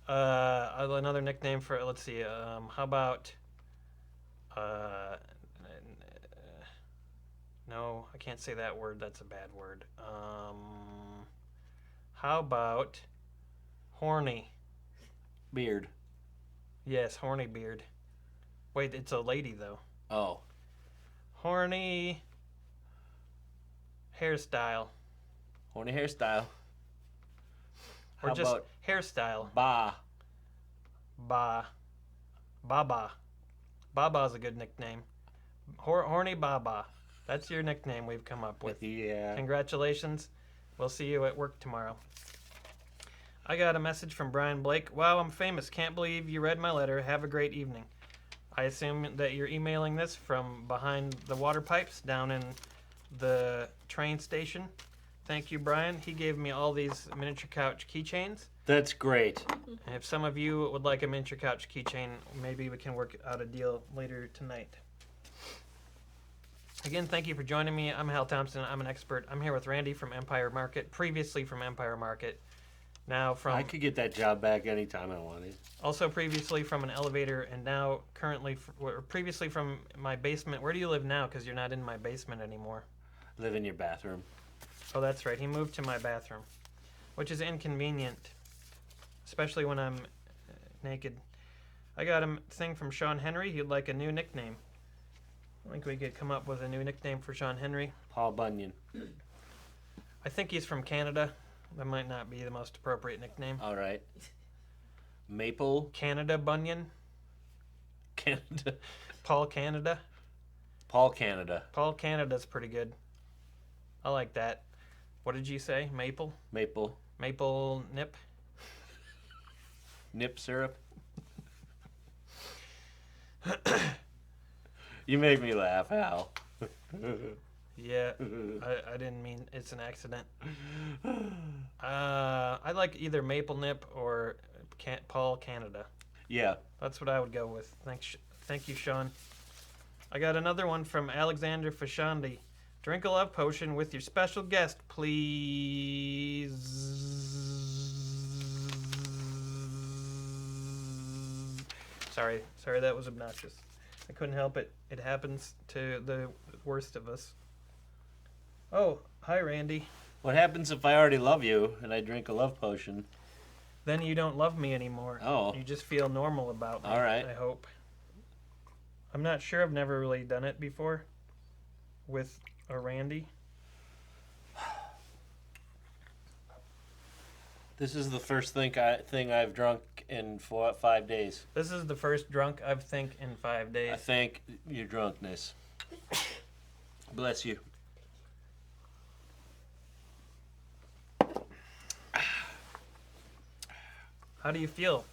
Another nickname for, let's see, how about, no, I can't say that word, that's a bad word. How about horny? Beard. Yes, horny beard. Wait, it's a lady, though. Oh. Horny hairstyle. Horny hairstyle. Or How just about hairstyle. Ba? Baba. Baba's a good nickname. Horny Baba. That's your nickname we've come up with. Yeah. Congratulations. We'll see you at work tomorrow. I got a message from Brian Blake. Wow, I'm famous. Can't believe you read my letter. Have a great evening. I assume that you're emailing this from behind the water pipes down in the train station. Thank you, Brian. He gave me all these miniature couch keychains. That's great. And if some of you would like a miniature couch keychain, maybe we can work out a deal later tonight. Again, thank you for joining me. I'm Hal Thompson. I'm an expert. I'm here with Randy from Empire Market, previously from Empire Market. Now from I could get that job back anytime I wanted. also previously from an elevator, and now currently previously from my basement. Where do you live now? Because you're not in my basement anymore. Live in your bathroom. Oh, that's right. He moved to my bathroom, which is inconvenient, especially when I'm naked. I got a thing from Sean Henry. He'd like a new nickname. I think we could come up with a new nickname for Sean Henry. Paul Bunyan. I think he's from Canada. That might not be the most appropriate nickname. All right. Maple. Canada Bunyan. Canada. Paul Canada. Paul Canada. Paul Canada's pretty good. I like that. What did you say? Maple? Maple. Maple nip? Nip syrup. You make me laugh, Hal. Yeah, I didn't mean it's an accident. I like either Maple Nip or Paul Canada. Yeah. That's what I would go with. Thank you, Sean. I got another one from Alexander Fashandi. Drink a love potion with your special guest, please. Sorry, that was obnoxious. I couldn't help it. It happens to worst of us. Oh, hi, Randy. What happens if I already love you and I drink a love potion? Then you don't love me anymore. Oh. You just feel normal about me. All right. I hope. I'm not sure. I've never really done it before with a Randy. This is the first thing I've drunk in 5 days. This is the first drunk I've think in 5 days. I thank your drunkenness. Bless you. How do you feel?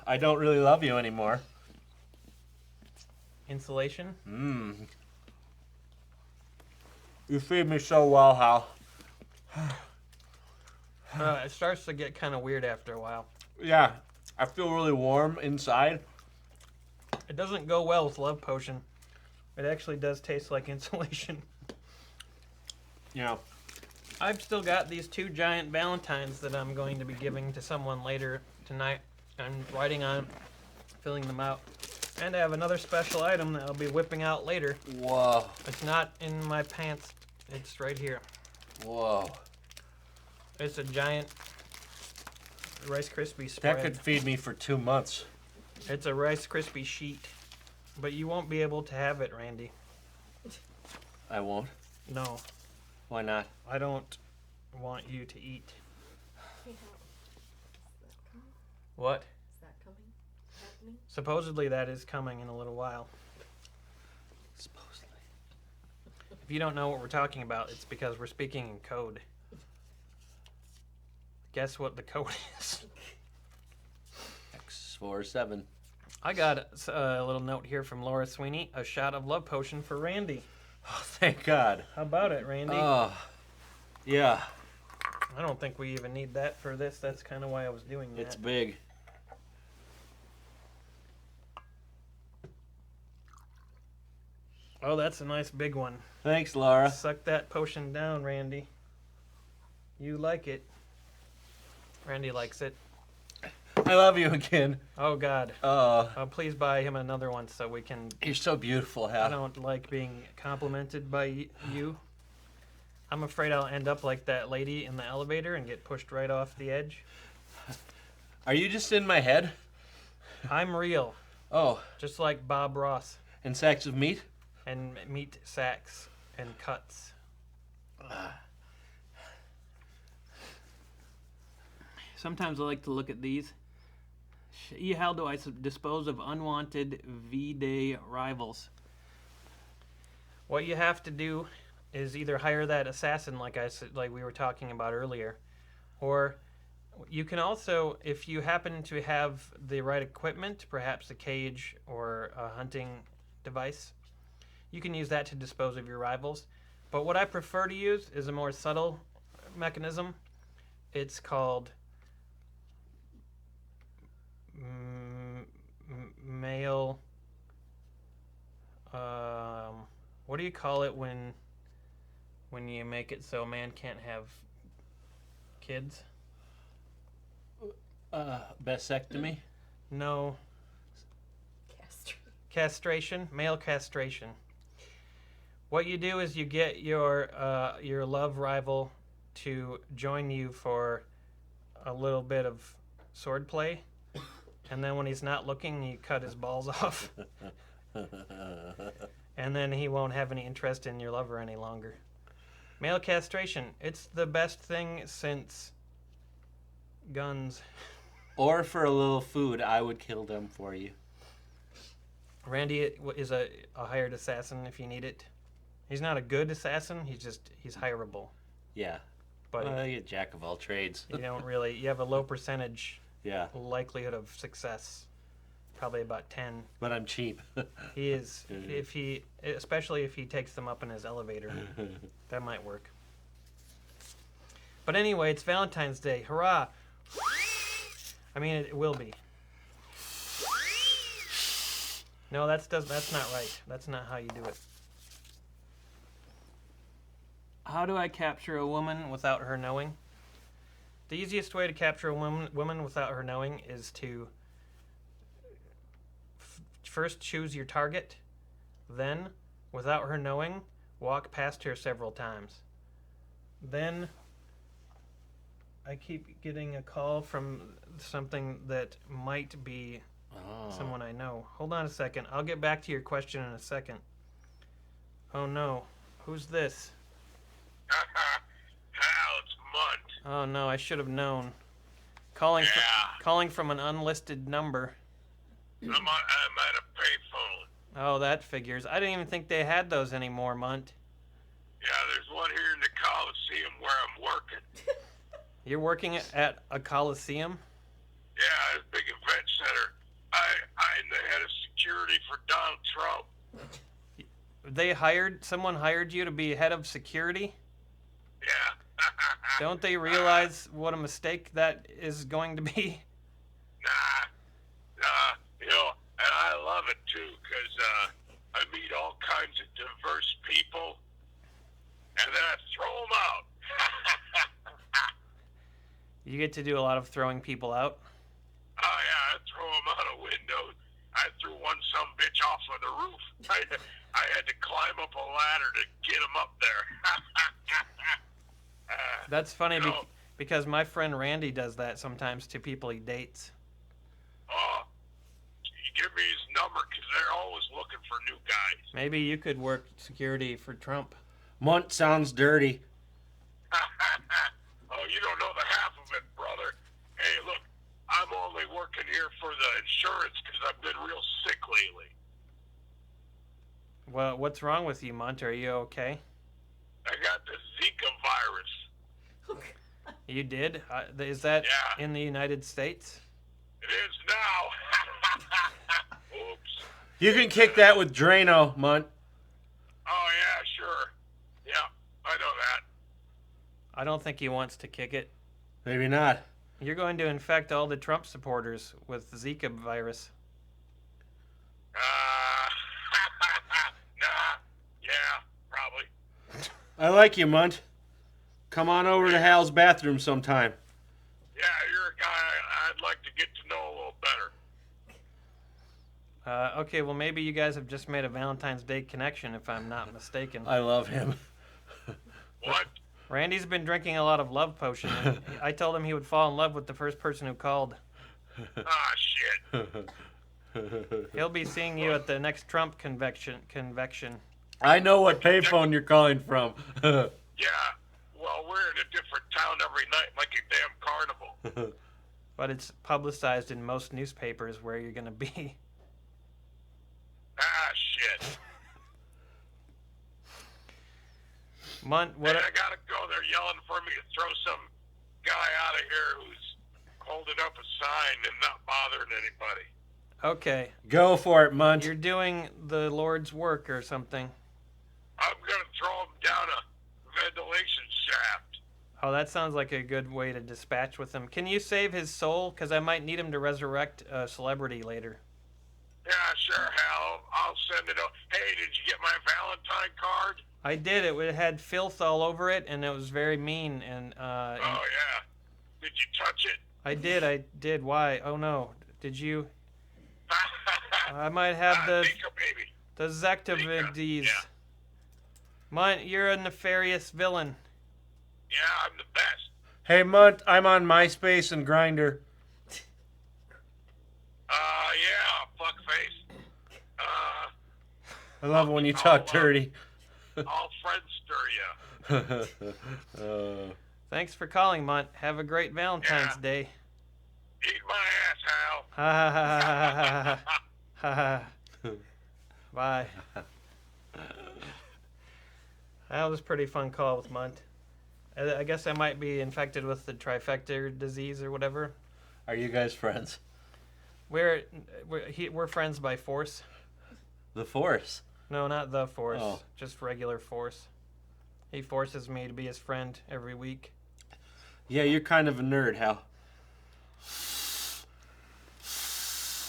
I don't really love you anymore. Insulation? You feed me so well, Hal. It starts to get kind of weird after a while. Yeah, I feel really warm inside. It doesn't go well with love potion. It actually does taste like insulation. Yeah. I've still got these 2 giant valentines that I'm going to be giving to someone later tonight. I'm writing on, filling them out. And I have another special item that I'll be whipping out later. Whoa. It's not in my pants. It's right here. Whoa. It's a giant Rice Krispie spread. That could feed me for 2 months. It's a Rice Krispie sheet. But you won't be able to have it, Randy. I won't. No, Why not? I don't want you to eat. Hey, Hal, is that coming? What? Is that coming? Happening? Supposedly that is coming in a little while. Supposedly. If you don't know what we're talking about, it's because we're speaking in code. Guess what the code is? X47. I got a little note here from Laura Sweeney. A shot of love potion for Randy. Oh, thank God. How about it, Randy? Oh, yeah. I don't think we even need that for this. That's kind of why I was doing that. It's big. Oh, that's a nice big one. Thanks, Laura. Suck that potion down, Randy. You like it. Randy likes it. I love you again. Oh, God. Oh, Please buy him another one so we can... you're so beautiful, I Hal. don't like being complimented by you. I'm afraid I'll end up like that lady in the elevator and get pushed right off the edge. Are you just in my head? I'm real, Oh, just like Bob Ross, and sacks of meat? and meat sacks and cuts. Sometimes I like to look at these. How do I dispose of unwanted V-Day rivals? What you have to do is either hire that assassin, like I said, like we were talking about earlier, or you can also, if you happen to have the right equipment, perhaps a cage or a hunting device, you can use that to dispose of your rivals. But what I prefer to use is a more subtle mechanism. It's called male. What do you call it when you make it so a man can't have kids? Vasectomy? No. Castrate. Castration, male castration. What you do is you get your love rival to join you for a little bit of sword play, and then when he's not looking, you cut his balls off, and then he won't have any interest in your lover any longer. Male castration, it's the best thing since guns. Or for a little food, I would kill them for you. Randy is a hired assassin if you need it. He's not a good assassin. He's hireable. Yeah. But you're a jack of all trades. you have a low percentage Yeah. likelihood of success. Probably about 10. But I'm cheap. He is, especially if he takes them up in his elevator. That might work. But anyway, it's Valentine's Day. Hurrah! I mean, it will be. No, that's not right. That's not how you do it. How do I capture a woman without her knowing? The easiest way to capture a woman without her knowing is to first choose your target. Then, without her knowing, walk past her several times. Then I keep getting a call from something that might be someone I know. Hold on a second. I'll get back to your question in a second. Oh no. Who's this? Hal, it's Mont. Oh no, I should have known. Calling from an unlisted number. I'm at a payphone. Oh, that figures. I didn't even think they had those anymore, Mont. Yeah, there's one here in the Coliseum where I'm working. You're working at a coliseum? Yeah, it's a big event center. I'm the head of security for Donald Trump. Someone hired you to be head of security? Yeah. Don't they realize what a mistake that is going to be? Nah, you know, and I love it too, because I meet all kinds of diverse people, and then I throw them out. You get to do a lot of throwing people out? Oh yeah, I throw them out a window. I threw one some bitch off of the roof. I had to climb up a ladder to get him up there. That's funny you know, because my friend Randy does that sometimes to people he dates. Oh, you give me his number, because they're always looking for new guys. Maybe you could work security for Trump. Mont sounds dirty. Oh, you don't know the half of it, brother. Hey, look, I'm only working here for the insurance because I've been real sick lately. Well, what's wrong with you, Mont? Are you okay? I got the Zika virus. You did? Is that Yeah. in the United States? It is now. Oops. You can kick that with Drano, Mont. Oh, yeah, sure. Yeah, I know that. I don't think he wants to kick it. Maybe not. You're going to infect all the Trump supporters with Zika virus. Nah. Yeah, probably. I like you, Mont. Come on over to Hal's bathroom sometime. Yeah, you're a guy I'd like to get to know a little better. Okay, well, maybe you guys have just made a Valentine's Day connection, if I'm not mistaken. I love him. What? Randy's been drinking a lot of love potion. And I told him he would fall in love with the first person who called. Ah, shit. He'll be seeing you at the next Trump convection. I know what payphone you're calling from. Yeah, well, we're in a different town every night like a damn carnival. But it's publicized in most newspapers where you're going to be. Ah, shit. Mont, what? Hey, I gotta go. They're yelling for me to throw some guy out of here who's holding up a sign and not bothering anybody. Okay. Go for it, Mont. You're doing the Lord's work or something. I'm gonna throw him down a ventilation shaft. Oh, that sounds like a good way to dispatch with him. Can you save his soul? Because I might need him to resurrect a celebrity later. Yeah, sure, Hal. I'll send it. Hey, did you get my Valentine card? I did. It had filth all over it, and it was very mean. And Oh, yeah. Did you touch it? I did. Why? Oh no. Did you? I might have the Zika, baby. Zectavides. Yeah. Mont, you're a nefarious villain. Yeah, I'm the best. Hey, Mont, I'm on MySpace and Grindr. Yeah, fuckface. I love it when you talk dirty. I'll friendster ya. Thanks for calling, Mont. Have a great Valentine's Yeah. Day. Eat my ass, Hal. Ha ha ha ha ha ha ha. Bye. That was a pretty fun call with Mont. I guess I might be infected with the trifecta disease or whatever. Are you guys friends? We're friends by force. The Force. No, not the force. Oh. Just regular force. He forces me to be his friend every week. Yeah, you're kind of a nerd, Hal.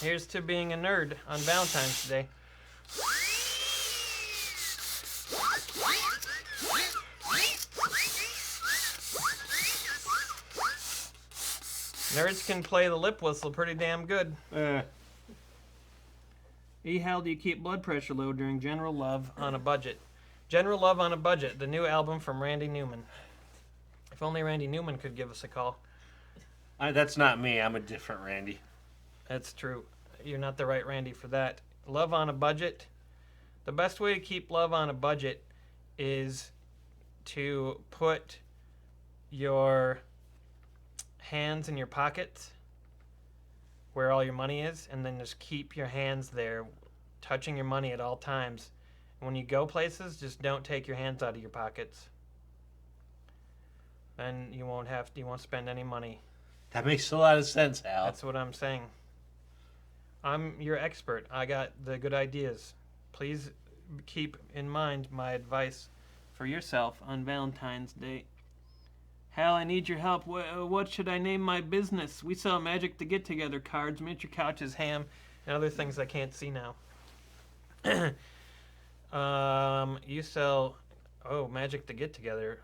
Here's to being a nerd on Valentine's Day. Nerds can play the lip whistle pretty damn good. Hal, do you keep blood pressure low during General Love on a Budget? General Love on a Budget, the new album from Randy Newman. If only Randy Newman could give us a call. That's not me. I'm a different Randy. That's true. You're not the right Randy for that. Love on a Budget. The best way to keep love on a budget is to put your hands in your pockets where all your money is, and then just keep your hands there touching your money at all times. When you go places, just don't take your hands out of your pockets. Then you won't spend any money. That makes a lot of sense, Hal. That's what I'm saying. I'm your expert. I got the good ideas. Please keep in mind my advice for yourself on Valentine's Day. Hal, I need your help. What should I name my business? We sell Magic the Get Together cards, miniature couches, ham, and other things I can't see now. You sell Magic the Get Together.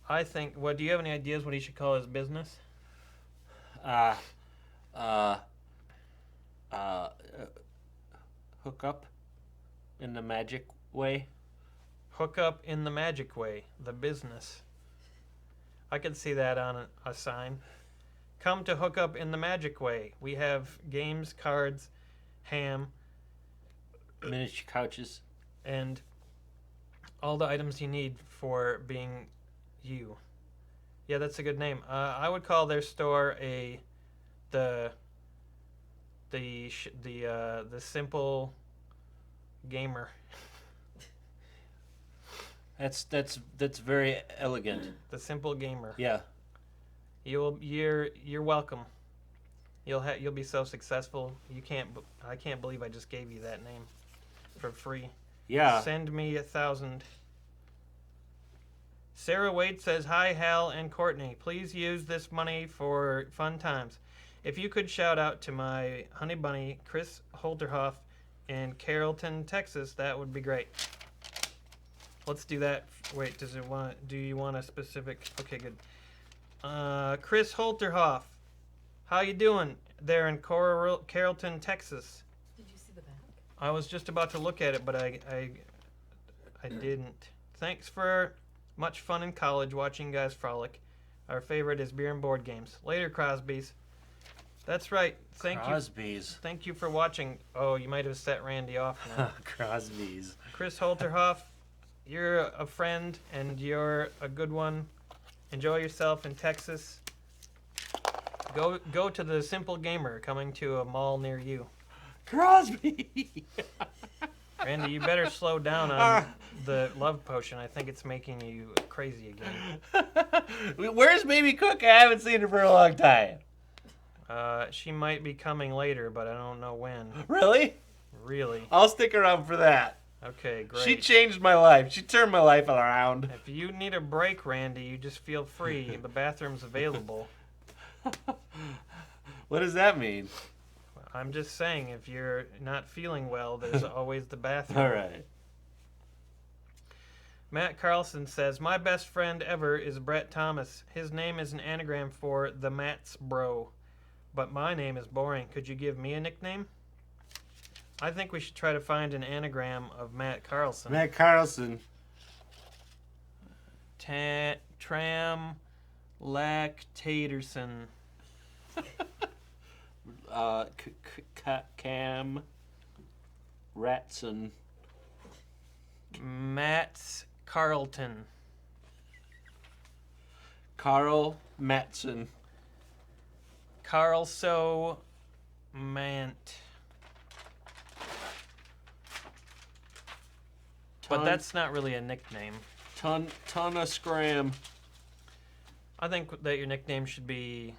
I think. Do you have any ideas what he should call his business? Hook up in the magic way. Hook up in the magic way, the business. I could see that on a sign. Come to hook up in the magic way. We have games, cards, ham, Miniature couches. and all the items you need for being you. Yeah, that's a good name. I would call their store the simple gamer. That's very elegant. The simple gamer. Yeah. You're welcome. You'll be so successful. I can't believe I just gave you that name for free. Yeah. Send me 1,000. Sarah Wade says, "Hi, Hal and Courtney. Please use this money for fun times. If you could shout out to my honey bunny, Chris Holterhoff, in Carrollton, Texas, that would be great." Let's do that. Wait, do you want a specific? Okay, good. Chris Holterhoff, how you doing there in Carrollton, Texas? Did you see the back? I was just about to look at it, but I didn't. Thanks for much fun in college watching you guys frolic. Our favorite is beer and board games. Later, Crosbys. That's right. Crosby's. Thank you for watching. Oh, you might have set Randy off now. Crosby's. Chris Holterhoff, you're a friend and you're a good one. Enjoy yourself in Texas. Go to the Simple Gamer coming to a mall near you. Crosby. Randy, you better slow down on the love potion. I think it's making you crazy again. Where's Baby Cook? I haven't seen her for a long time. She might be coming later, but I don't know when. Really? Really? I'll stick around for that. Okay, great. She changed my life. She turned my life around. If you need a break, Randy, you just feel free. The bathroom's available. What does that mean? I'm just saying, if you're not feeling well, there's always the bathroom. All right. Matt Carlson says, "My best friend ever is Brett Thomas. His name is an anagram for the Matt's Bro. But my name is boring. Could you give me a nickname?" I think we should try to find an anagram of Matt Carlson. Matt Carlson. Tram Lactaterson. Cam Ratson. Matt Carlton. Carl Matson. Carlso Mant. But that's not really a nickname. Ton of scram. I think that your nickname should be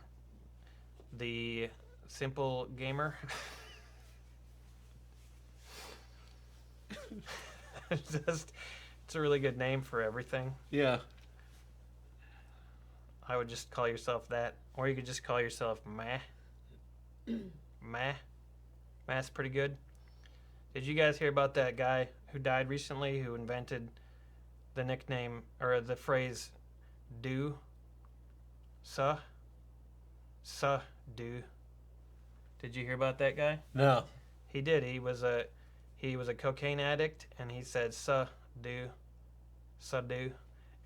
the Simple Gamer. It's a really good name for everything. Yeah. I would just call yourself that. Or you could just call yourself Meh. Meh. Meh's pretty good. Did you guys hear about that guy who died recently who invented the nickname or the phrase do? Do. Did you hear about that guy? No. He did. He was a cocaine addict, and he said do,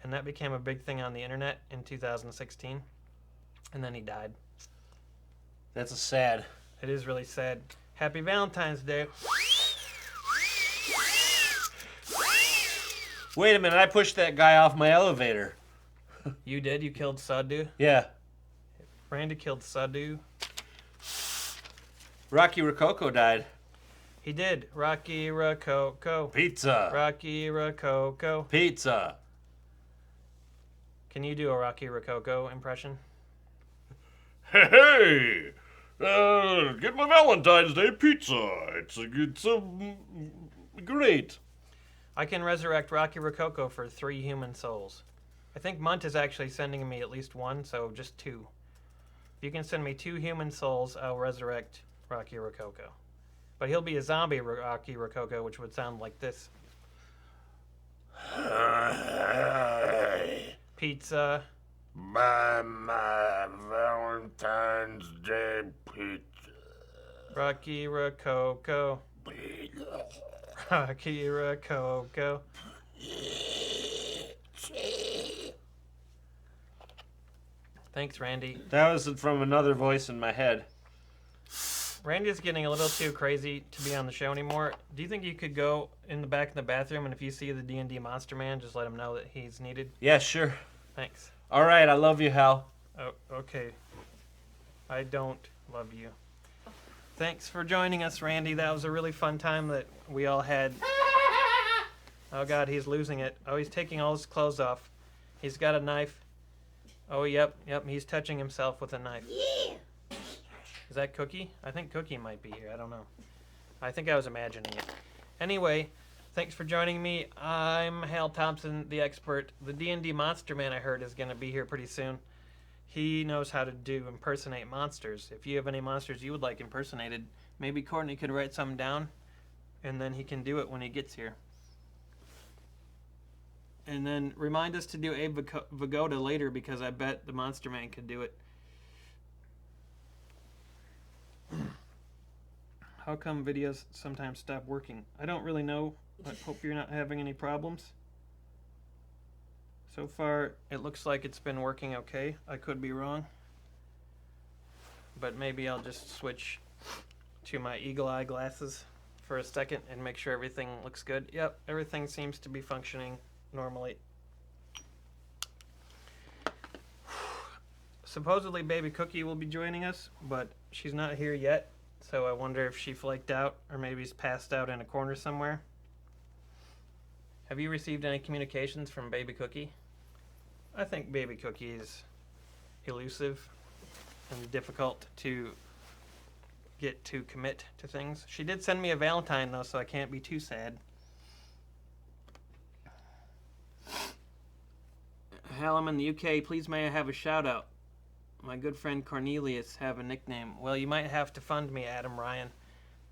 and that became a big thing on the internet in 2016. And then he died. That's a sad. It is really sad. Happy Valentine's Day. Wait a minute, I pushed that guy off my elevator. You did? You killed Sadu? Yeah. Randy killed Sadu. Rocky Rococo died. He did. Rocky Rococo. Pizza. Rocky Rococo. Pizza. Can you do a Rocky Rococo impression? Hey, get my Valentine's Day pizza. It's great. I can resurrect Rocky Rococo for 3 human souls. I think Mont is actually sending me at least 1, so just 2. If you can send me 2 human souls, I'll resurrect Rocky Rococo. But he'll be a zombie Rocky Rococo, which would sound like this. Pizza. My Valentine's Day pizza. Rocky Rococo. Rocky Rococo. Thanks, Randy. That was from another voice in my head. Randy's getting a little too crazy to be on the show anymore. Do you think you could go in the back of the bathroom, and if you see the D&D Monster Man, just let him know that he's needed? Yeah, sure. Thanks. All right, I love you, Hal. Oh, okay. I don't love you. Thanks for joining us, Randy. That was a really fun time that we all had. Oh, God, he's losing it. Oh, he's taking all his clothes off. He's got a knife. Oh, yep, he's touching himself with a knife. Yeah. Is that Cookie? I think Cookie might be here. I don't know. I think I was imagining it. Anyway, thanks for joining me. I'm Hal Thompson, the expert. The D&D Monster Man, I heard, is going to be here pretty soon. He knows how to impersonate monsters. If you have any monsters you would like impersonated, maybe Courtney could write some down, and then he can do it when he gets here. And then remind us to do Abe Vigoda later, because I bet the Monster Man could do it. How come videos sometimes stop working? I don't really know. I hope you're not having any problems. So far, it looks like it's been working okay. I could be wrong. But maybe I'll just switch to my eagle eye glasses for a second and make sure everything looks good. Yep, everything seems to be functioning normally. Supposedly Baby Cookie will be joining us, but she's not here yet. So I wonder if she flaked out or maybe is passed out in a corner somewhere. Have you received any communications from Baby Cookie? I think Baby Cookie is elusive and difficult to get to commit to things. She did send me a Valentine, though, so I can't be too sad. Hal, I'm in the UK. Please may I have a shout-out? My good friend Cornelius have a nickname. Well, you might have to fund me, Adam Ryan,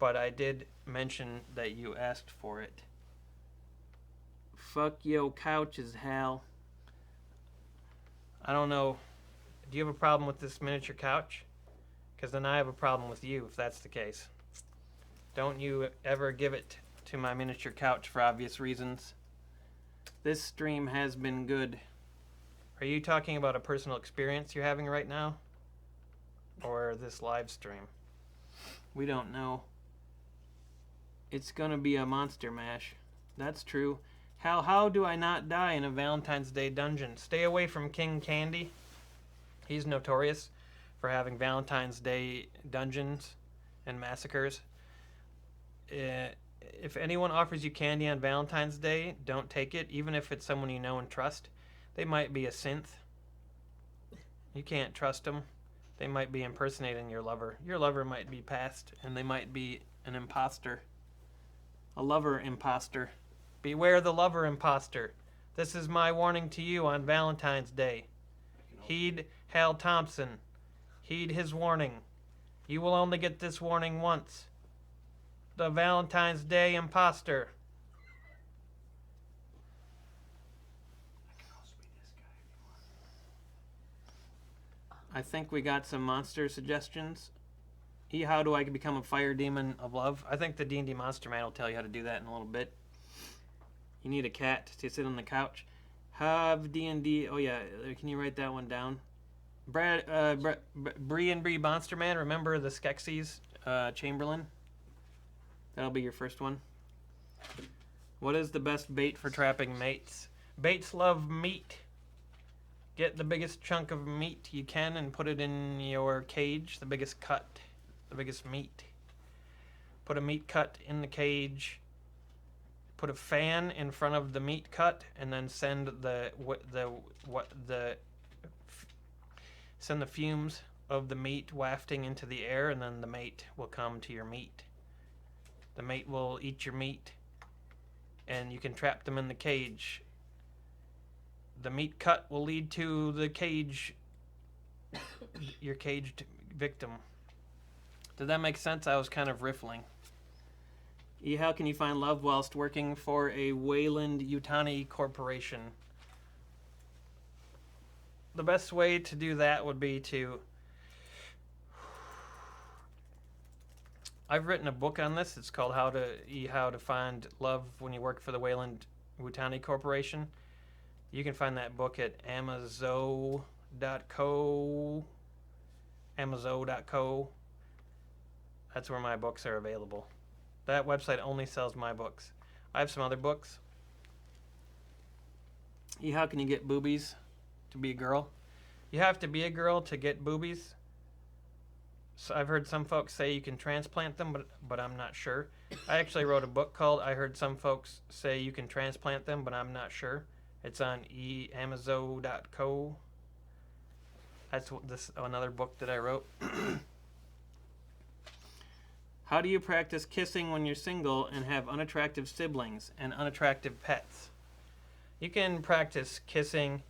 but I did mention that you asked for it. Fuck yo couches, Hal. I don't know. Do you have a problem with this miniature couch? Because then I have a problem with you, if that's the case. Don't you ever give it to my miniature couch for obvious reasons. This stream has been good. Are you talking about a personal experience you're having right now? Or this live stream? We don't know. It's gonna be a monster mash. That's true. Hal, how do I not die in a Valentine's Day dungeon? Stay away from King Candy. He's notorious for having Valentine's Day dungeons and massacres. If anyone offers you candy on Valentine's Day, don't take it, even if it's someone you know and trust. They might be a synth. You can't trust them. They might be impersonating your lover. Your lover might be passed, and they might be an imposter. A lover imposter. Beware the lover imposter. This is my warning to you on Valentine's Day. Heed Hal Thompson. Heed his warning. You will only get this warning once. The Valentine's Day imposter. I think we got some monster suggestions. How do I become a fire demon of love? I think the D&D Monster Man will tell you how to do that in a little bit. You need a cat to sit on the couch. Have D&D... Oh, yeah. Can you write that one down? Bree and Bree Monster Man. Remember the Skeksis Chamberlain? That'll be your first one. What is the best bait for trapping mates? Baits love meat. Get the biggest chunk of meat you can and put it in your cage. The biggest cut. The biggest meat. Put a meat cut in the cage. Put a fan in front of the meat cut, and then send the fumes of the meat wafting into the air, and then the mate will come to your meat. The mate will eat your meat, and you can trap them in the cage. The meat cut will lead to the cage, your caged victim. Did that make sense? I was kind of riffling. How can you find love whilst working for a Weyland-Yutani corporation? The best way to do that would be to... I've written a book on this. It's called How to Find Love When You Work for the Weyland-Yutani Corporation. You can find that book at Amazo.co. Amazo.co. That's where my books are available. That website only sells my books. I have some other books. How can you get boobies to be a girl? You have to be a girl to get boobies. So I've heard some folks say you can transplant them, but I'm not sure. I actually wrote a book called I Heard Some Folks Say You Can Transplant Them, but I'm not sure. It's on amazo.co. That's another book that I wrote. How do you practice kissing when you're single and have unattractive siblings and unattractive pets? You can practice kissing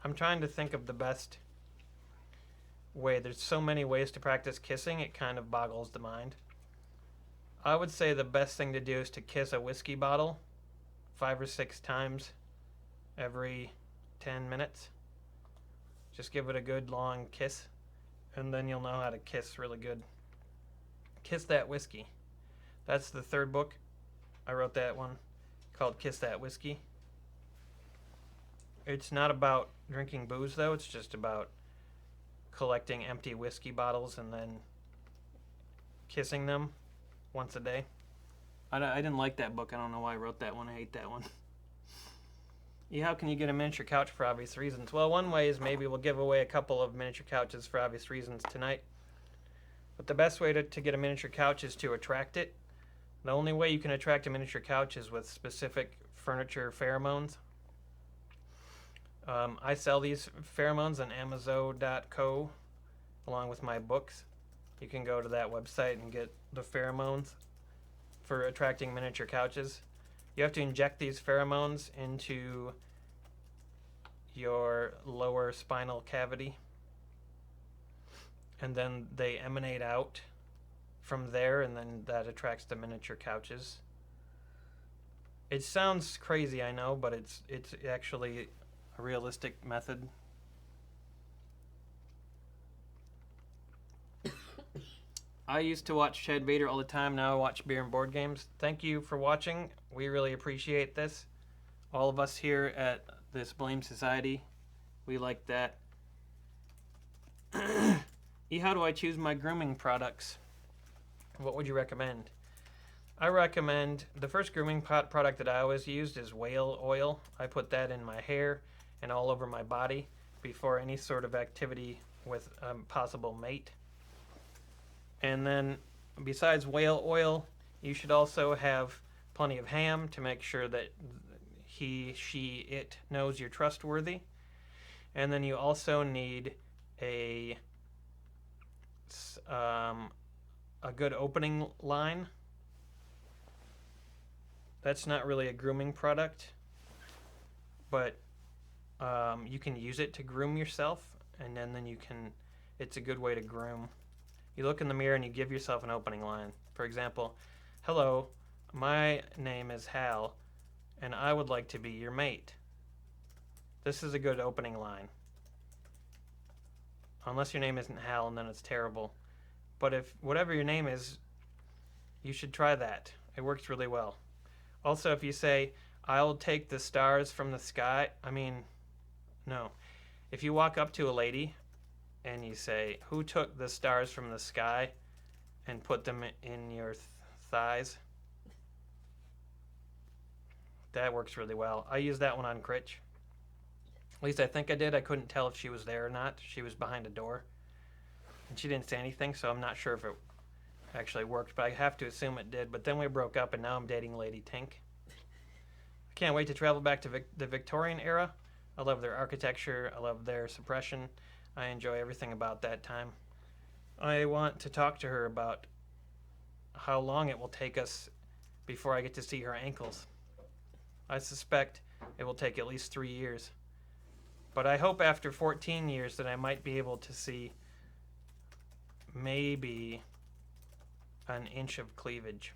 I'm trying to think of the best way. There's so many ways to practice kissing, it kind of boggles the mind. I would say the best thing to do is to kiss a whiskey bottle 5 or 6 times every 10 minutes. Just give it a good long kiss, and then you'll know how to kiss really good. Kiss That Whiskey. That's the 3rd book. I wrote that one called Kiss That Whiskey. It's not about drinking booze, though. It's just about collecting empty whiskey bottles and then kissing them once a day. I didn't like that book. I don't know why I wrote that one. I hate that one. How can you get a miniature couch for obvious reasons? Well, one way is maybe we'll give away a couple of miniature couches for obvious reasons tonight. But the best way to get a miniature couch is to attract it. The only way you can attract a miniature couch is with specific furniture pheromones. I sell these pheromones on Amazo.co along with my books. You can go to that website and get the pheromones for attracting miniature couches. You have to inject these pheromones into your lower spinal cavity, and then they emanate out from there, and then that attracts the miniature couches. It sounds crazy, I know, but it's actually a realistic method. I used to watch Chad Vader all the time. Now I watch Beer and Board Games. Thank you for watching. We really appreciate this. All of us here at this Blame Society, we like that. How do I choose my grooming products? What would you recommend? I recommend the first grooming product that I always used is whale oil. I put that in my hair and all over my body before any sort of activity with a possible mate. And then besides whale oil, you should also have plenty of ham to make sure that he, she, it knows you're trustworthy. And then you also need a good opening line. That's not really a grooming product, but you can use it to groom yourself, and then you can, it's a good way to groom. You look in the mirror and you give yourself an opening line. For example, hello, my name is Hal, and I would like to be your mate. This is a good opening line. Unless your name isn't Hal, and then it's terrible. But if whatever your name is, you should try that. It works really well. Also, if you say, I'll take the stars from the sky, no. If you walk up to a lady and you say, who took the stars from the sky and put them in your thighs? That works really well. I use that one on Critch. At least I think I did. I couldn't tell if she was there or not. She was behind a door. And she didn't say anything, so I'm not sure if it actually worked, but I have to assume it did. But then we broke up, and now I'm dating Lady Tink. I can't wait to travel back to the Victorian era. I love their architecture. I love their suppression. I enjoy everything about that time. I want to talk to her about how long it will take us before I get to see her ankles. I suspect it will take at least 3 years. But I hope after 14 years that I might be able to see maybe an inch of cleavage.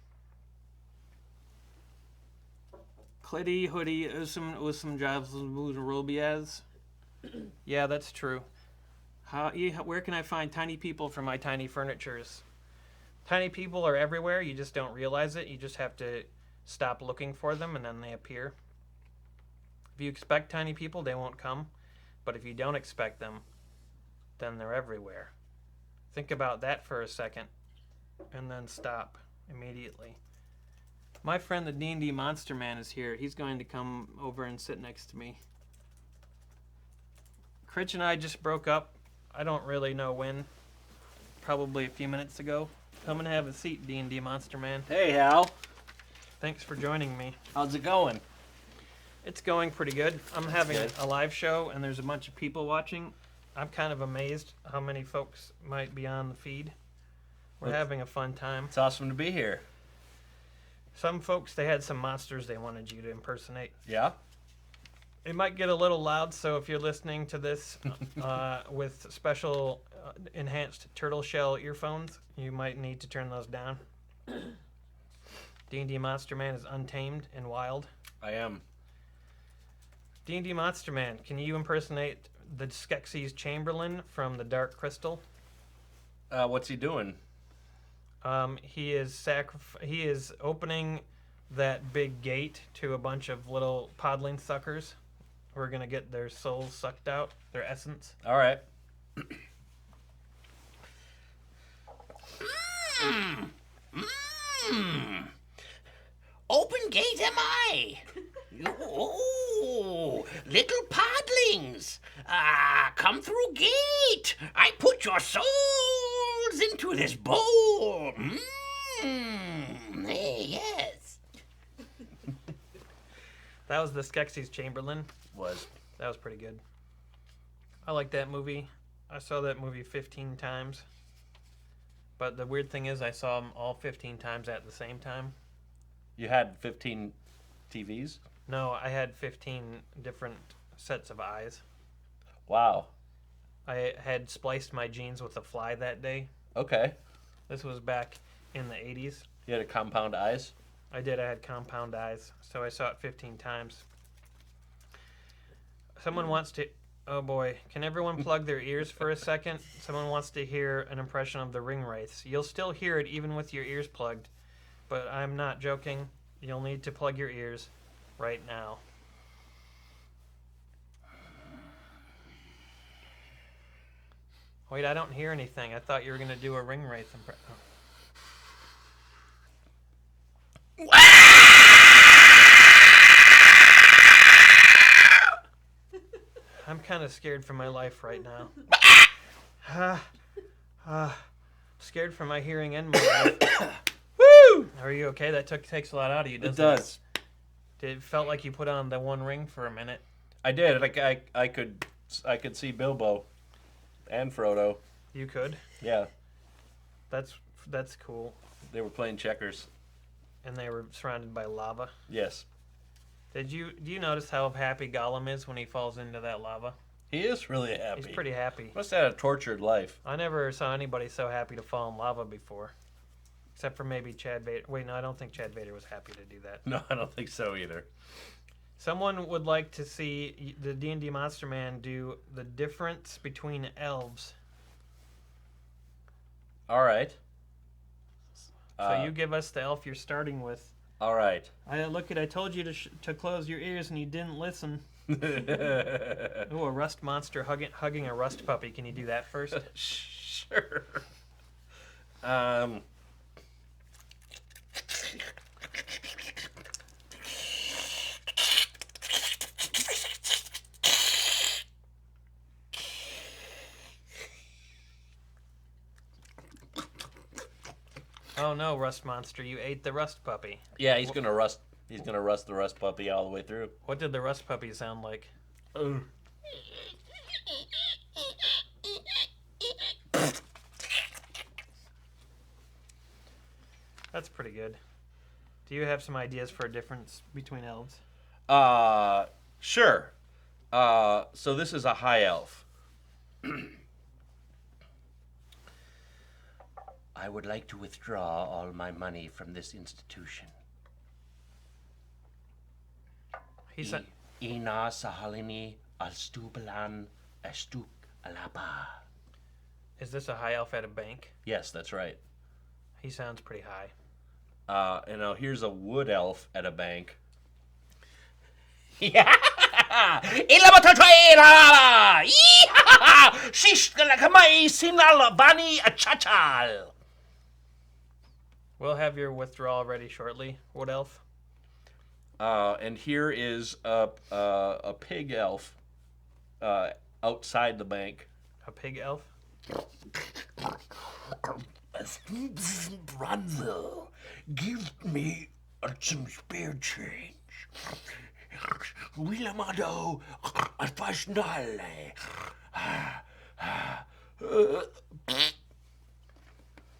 Clitty, hoodie, usum jobs, robias. Yeah, that's true. Where can I find tiny people for my tiny furnitures? Tiny people are everywhere. You just don't realize it. You just have to stop looking for them, and then they appear. If you expect tiny people, they won't come. But if you don't expect them, then they're everywhere. Think about that for a second, and then stop immediately. My friend the D&D Monster Man is here. He's going to come over and sit next to me. Critch and I just broke up. I don't really know when. Probably a few minutes ago. Come and have a seat, D&D Monster Man. Hey, Hal. Thanks for joining me. How's it going? It's going pretty good. I'm having a live show, and there's a bunch of people watching. I'm kind of amazed how many folks might be on the feed. We're having a fun time. It's awesome to be here. Some folks, they had some monsters they wanted you to impersonate. Yeah? It might get a little loud, so if you're listening to this with special enhanced turtle shell earphones, you might need to turn those down. D&D Monster Man is untamed and wild. I am. D&D Monster Man, can you impersonate the Skeksis Chamberlain from the Dark Crystal? What's he doing? He is opening that big gate to a bunch of little podling suckers who are going to get their souls sucked out, their essence. All right. Open gate am I. Oh, little podlings, come through gate. I put your souls into this bowl. Hey, yes. That was the Skeksis Chamberlain. That was pretty good. I like that movie. I saw that movie 15 times. But the weird thing is I saw them all 15 times at the same time. You had 15 TVs? No, I had 15 different sets of eyes. Wow. I had spliced my jeans with a fly that day. Okay. This was back in the 80s. You had a compound eyes? I did. I had compound eyes, so I saw it 15 times. Someone wants to... Oh, boy. Can everyone plug their ears for a second? Someone wants to hear an impression of the ring wraiths. You'll still hear it even with your ears plugged, but I'm not joking. You'll need to plug your ears right now. Wait, I don't hear anything. I thought you were going to do a ring wraith impression. I'm kind of scared for my life right now. Scared for my hearing and my life. Woo! Are you okay? That takes a lot out of you, doesn't it? It does. It felt like you put on the one ring for a minute. I did. Like I could see Bilbo and Frodo. You could. Yeah. That's cool. They were playing checkers. And they were surrounded by lava. Yes. Do you notice how happy Gollum is when he falls into that lava? He is really happy. He's pretty happy. Must have had a tortured life. I never saw anybody so happy to fall in lava before. Except for maybe Chad Vader. Wait, no, I don't think Chad Vader was happy to do that. No, I don't think so either. Someone would like to see the D&D Monster Man do the difference between elves. All right. So you give us the elf you're starting with. All right. I told you to close your ears and you didn't listen. Ooh, a rust monster hugging a rust puppy. Can you do that first? Sure. Oh no, rust monster! You ate the rust puppy. Yeah, he's gonna rust. He's gonna rust the rust puppy all the way through. What did the rust puppy sound like? That's pretty good. Do you have some ideas for a difference between elves? Sure. So this is a high elf. I would like to withdraw all my money from this institution. He said, Ina sahalini alstubalan estuk alapa. "Is this a high elf at a bank?" Yes, that's right. He sounds pretty high. And now here's a wood elf at a bank. Yeah. We'll have your withdrawal ready shortly, wood elf. And here is a pig elf outside the bank. A pig elf? Brother, give me some spare change. Willamado Fasnale.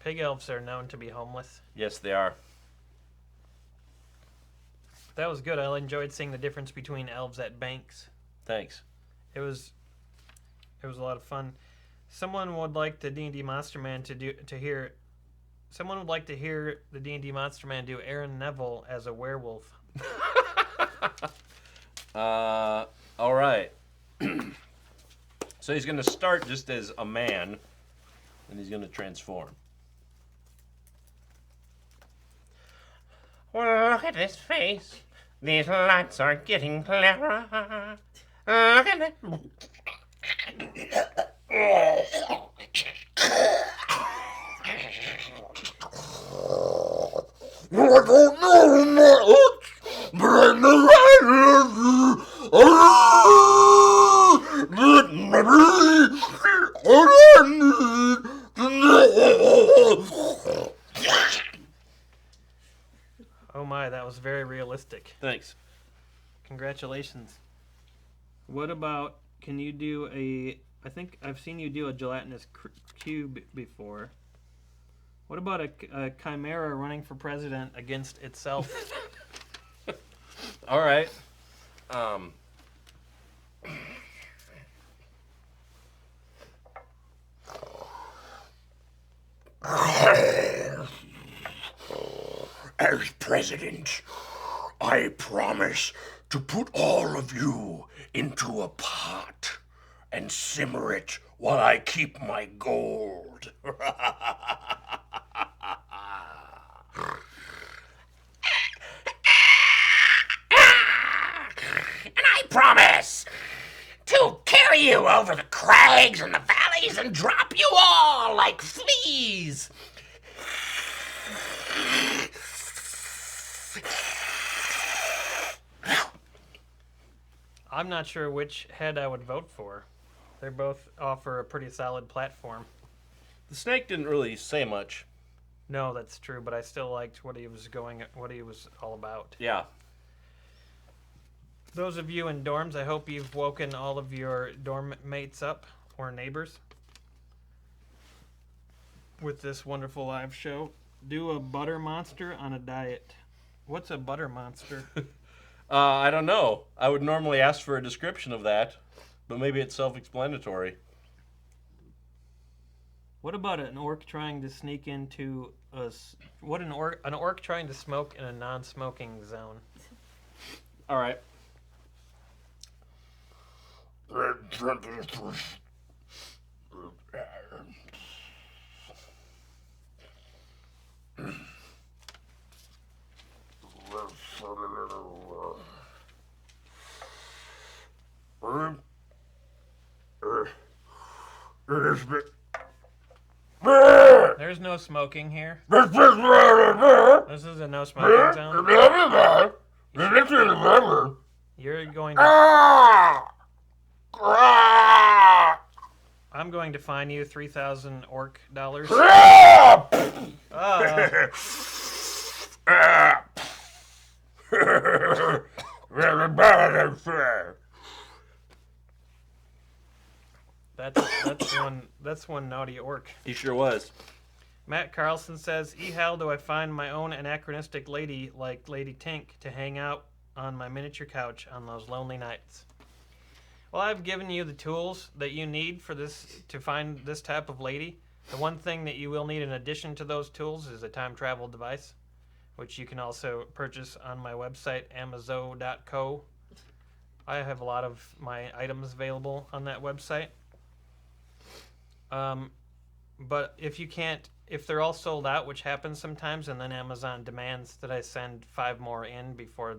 Pig elves are known to be homeless. Yes, they are. That was good. I enjoyed seeing the difference between elves at banks. Thanks. It was a lot of fun. Someone would like the D&D Monster Man Someone would like to hear the D&D Monster Man do Aaron Neville as a werewolf. All right. So he's going to start just as a man, and he's going to transform. Well, look at his face. These lights are getting clearer. Look at it. Oh my, that was very realistic. Thanks. Congratulations. What about, can you do I think I've seen you do a gelatinous cube before. What about a chimera running for president against itself? All right. As president, I promise to put all of you into a pot and simmer it while I keep my gold. And I promise to carry you over the crags and the valleys and drop you all like fleas. I'm not sure which head I would vote for. They both offer a pretty solid platform. The snake didn't really say much. No, that's true, but I still liked what he was all about. Yeah. Those of you in dorms, I hope you've woken all of your dorm mates up, or neighbors, with this wonderful live show. Do a butter monster on a diet. What's a butter monster? I don't know. I would normally ask for a description of that, but maybe it's self-explanatory. What about an orc trying to sneak into an orc trying to smoke in a non-smoking zone? All right. There's no smoking here. This This is a no smoking zone. You're going to. I'm going to fine you 3,000 orc dollars. That's one naughty orc. He sure was. Matt Carlson says, Hal, do I find my own anachronistic lady like Lady Tink to hang out on my miniature couch on those lonely nights? Well, I've given you the tools that you need for this to find this type of lady. The one thing that you will need in addition to those tools is a time travel device, which you can also purchase on my website, amazon.co. I have a lot of my items available on that website. But if they're all sold out, which happens sometimes, and then Amazon demands that I send 5 more in before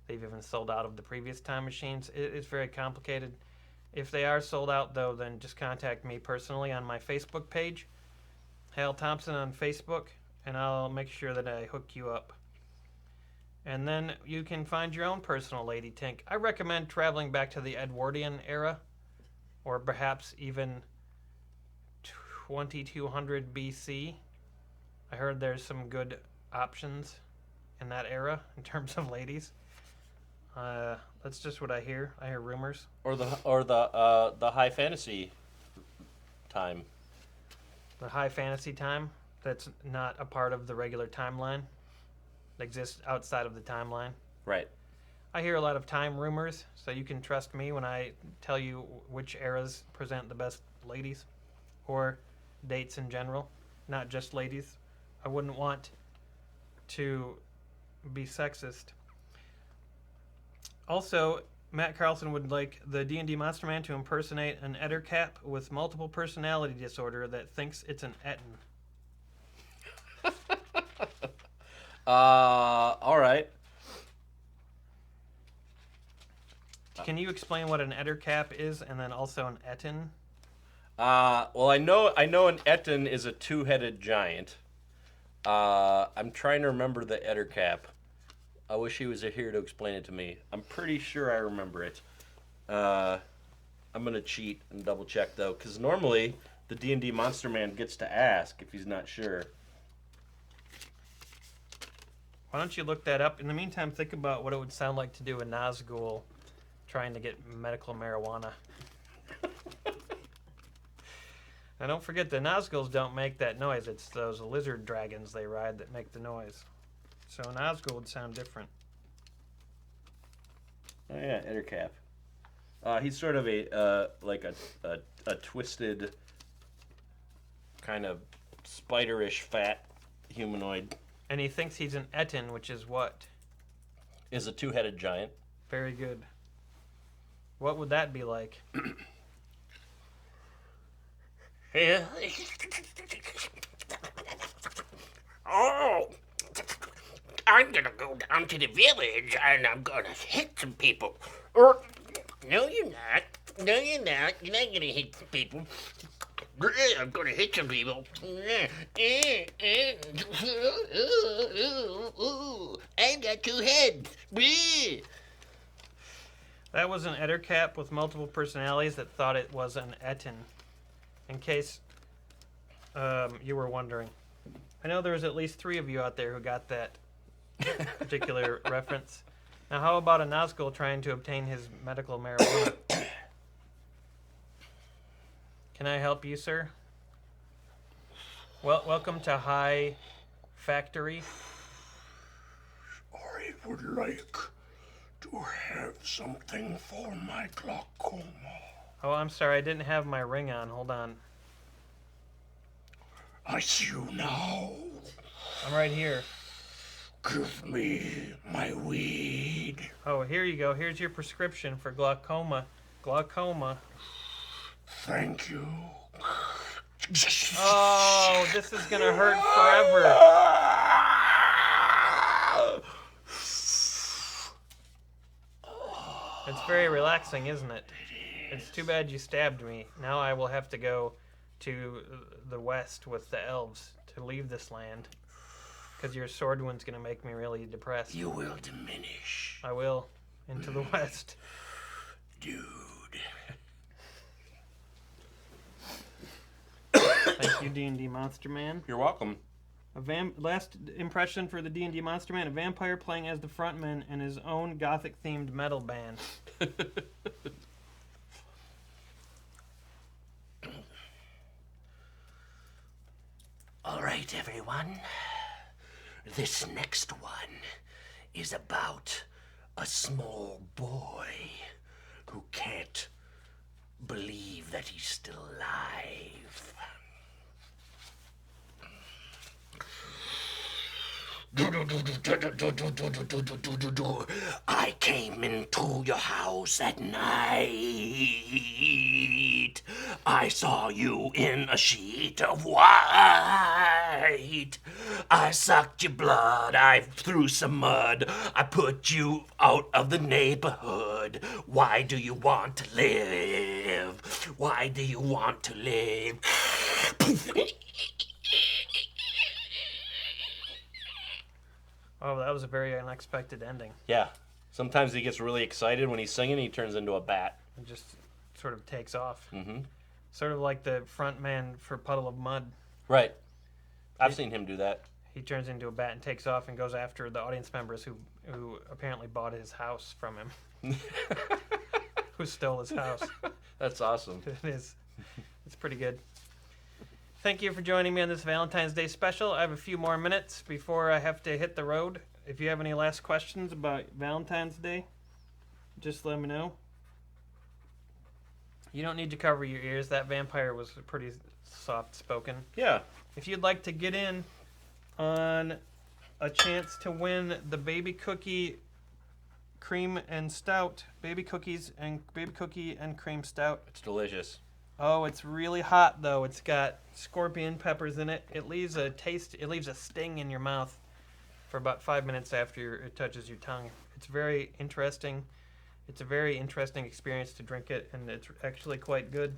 they've even sold out of the previous time machines, it's very complicated. If they are sold out, though, then just contact me personally on my Facebook page, Hal Thompson on Facebook, and I'll make sure that I hook you up. And then you can find your own personal Lady Tink. I recommend traveling back to the Edwardian era, or perhaps even 2200 BC. I heard there's some good options in that era in terms of ladies. That's just what I hear. I hear rumors. Or the high fantasy time. The high fantasy time that's not a part of the regular timeline. It exists outside of the timeline. Right. I hear a lot of time rumors, so you can trust me when I tell you which eras present the best ladies or dates in general, not just ladies. I wouldn't want to be sexist. Also, Matt Carlson would like the D&D Monster Man to impersonate an Ettercap with multiple personality disorder that thinks it's an Etten. All right. Can you explain what an Ettercap is and then also an Etten? Well, I know an Etten is a 2-headed giant. I'm trying to remember the Ettercap. I wish he was here to explain it to me. I'm pretty sure I remember it. I'm gonna cheat and double check though, because normally the D&D Monster Man gets to ask if he's not sure. Why don't you look that up? In the meantime, think about what it would sound like to do a Nazgul trying to get medical marijuana. Now, don't forget, the Nazguls don't make that noise. It's those lizard dragons they ride that make the noise. So a Nazgul would sound different. Oh yeah, Ettercap. He's sort of a twisted, kind of spiderish, fat humanoid. And he thinks he's an Etten, which is what? Is a 2-headed giant. Very good. What would that be like? Oh, I'm gonna go down to the village and I'm gonna hit some people. No, you're not. No, you're not. You're not gonna hit some people. I'm gonna hit some people. I've got 2 heads. That was an Ettercap with multiple personalities that thought it was an Etten. In case you were wondering. I know there's at least 3 of you out there who got that particular reference. Now, how about a Nazgul trying to obtain his medical marijuana? Can I help you, sir? Well, welcome to High Factory. I would like to have something for my glaucoma. Oh, I'm sorry, I didn't have my ring on. Hold on. I see you now. I'm right here. Give me my weed. Oh, here you go. Here's your prescription for glaucoma. glaucoma. Thank you. Oh, this is gonna hurt forever. It's very relaxing, isn't it? It's too bad you stabbed me. Now I will have to go to the west with the elves to leave this land. Because your sword wound's gonna make me really depressed. You will diminish. I will. Into the west. Dude. Thank you, D&D Monster Man. You're welcome. Last impression for the D&D Monster Man, a vampire playing as the frontman in his own gothic-themed metal band. All right, everyone. This next one is about a small boy who can't believe that he's still alive. I came into your house at night. I saw you in a sheet of white. I sucked your blood. I threw some mud. I put you out of the neighborhood. Why do you want to live? Why do you want to live? Oh, that was a very unexpected ending. Yeah. Sometimes he gets really excited when he's singing. He turns into a bat. It just sort of takes off. Mm-hmm. Sort of like the front man for Puddle of Mud. Right. I've seen him do that. He turns into a bat and takes off and goes after the audience members who apparently bought his house from him. Who stole his house. That's awesome. It is. It's pretty good. Thank you for joining me on this Valentine's Day special. I have a few more minutes before I have to hit the road. If you have any last questions about Valentine's Day, just let me know. You don't need to cover your ears. That vampire was pretty soft-spoken. Yeah. If you'd like to get in on a chance to win the baby cookie cream and stout, baby cookie and cream stout. It's delicious. Oh, it's really hot though. It's got scorpion peppers in it. It leaves a sting in your mouth for about 5 minutes after it touches your tongue. It's very interesting. It's a very interesting experience to drink it, and it's actually quite good.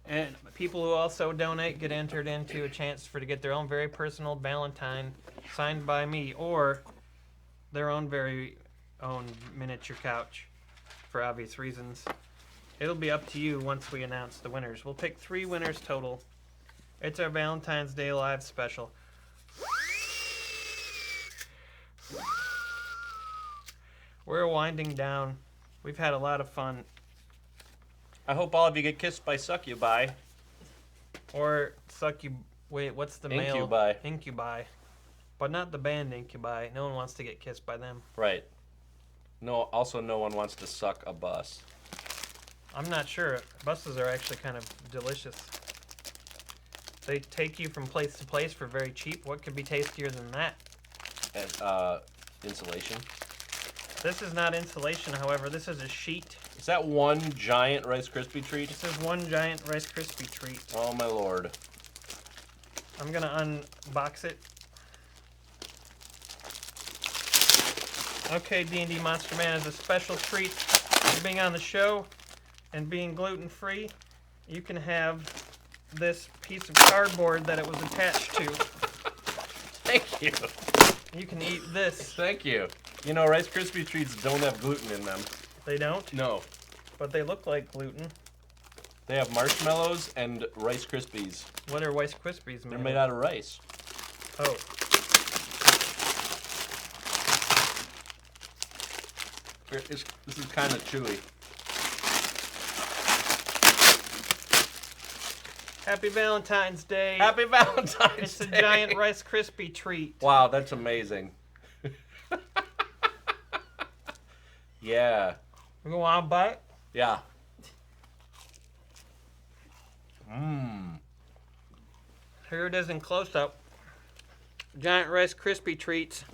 And people who also donate get entered into a chance to get their own very personal Valentine signed by me, or their own very own miniature couch, for obvious reasons. It'll be up to you once we announce the winners. We'll pick 3 winners total. It's our Valentine's Day Live special. We're winding down. We've had a lot of fun. I hope all of you get kissed by Succubi. Or wait, what's the male? Incubi. Incubi. But not the band Incubi. No one wants to get kissed by them. Right. No. Also, no one wants to suck a bus. I'm not sure. Buses are actually kind of delicious. They take you from place to place for very cheap. What could be tastier than that? And, insulation. This is not insulation, however. This is a sheet. Is that one giant Rice Krispie treat? This is one giant Rice Krispie treat. Oh my lord. I'm gonna unbox it. Okay, D&D Monster Man, as a special treat for being on the show and being gluten-free, you can have this piece of cardboard that it was attached to. Thank you. You can eat this. Thank you. You know, Rice Krispie treats don't have gluten in them. They don't, No. but they look like gluten. They have marshmallows and Rice Krispies. What are Rice Krispies made? They're made out of rice. Oh. This is kind of chewy. Happy Valentine's Day. Happy Valentine's It's a Day. giant Rice Krispie treat. Wow, that's amazing. Yeah. You want to bite? Yeah. Mmm. Here it is in close-up. Giant Rice Krispie treats.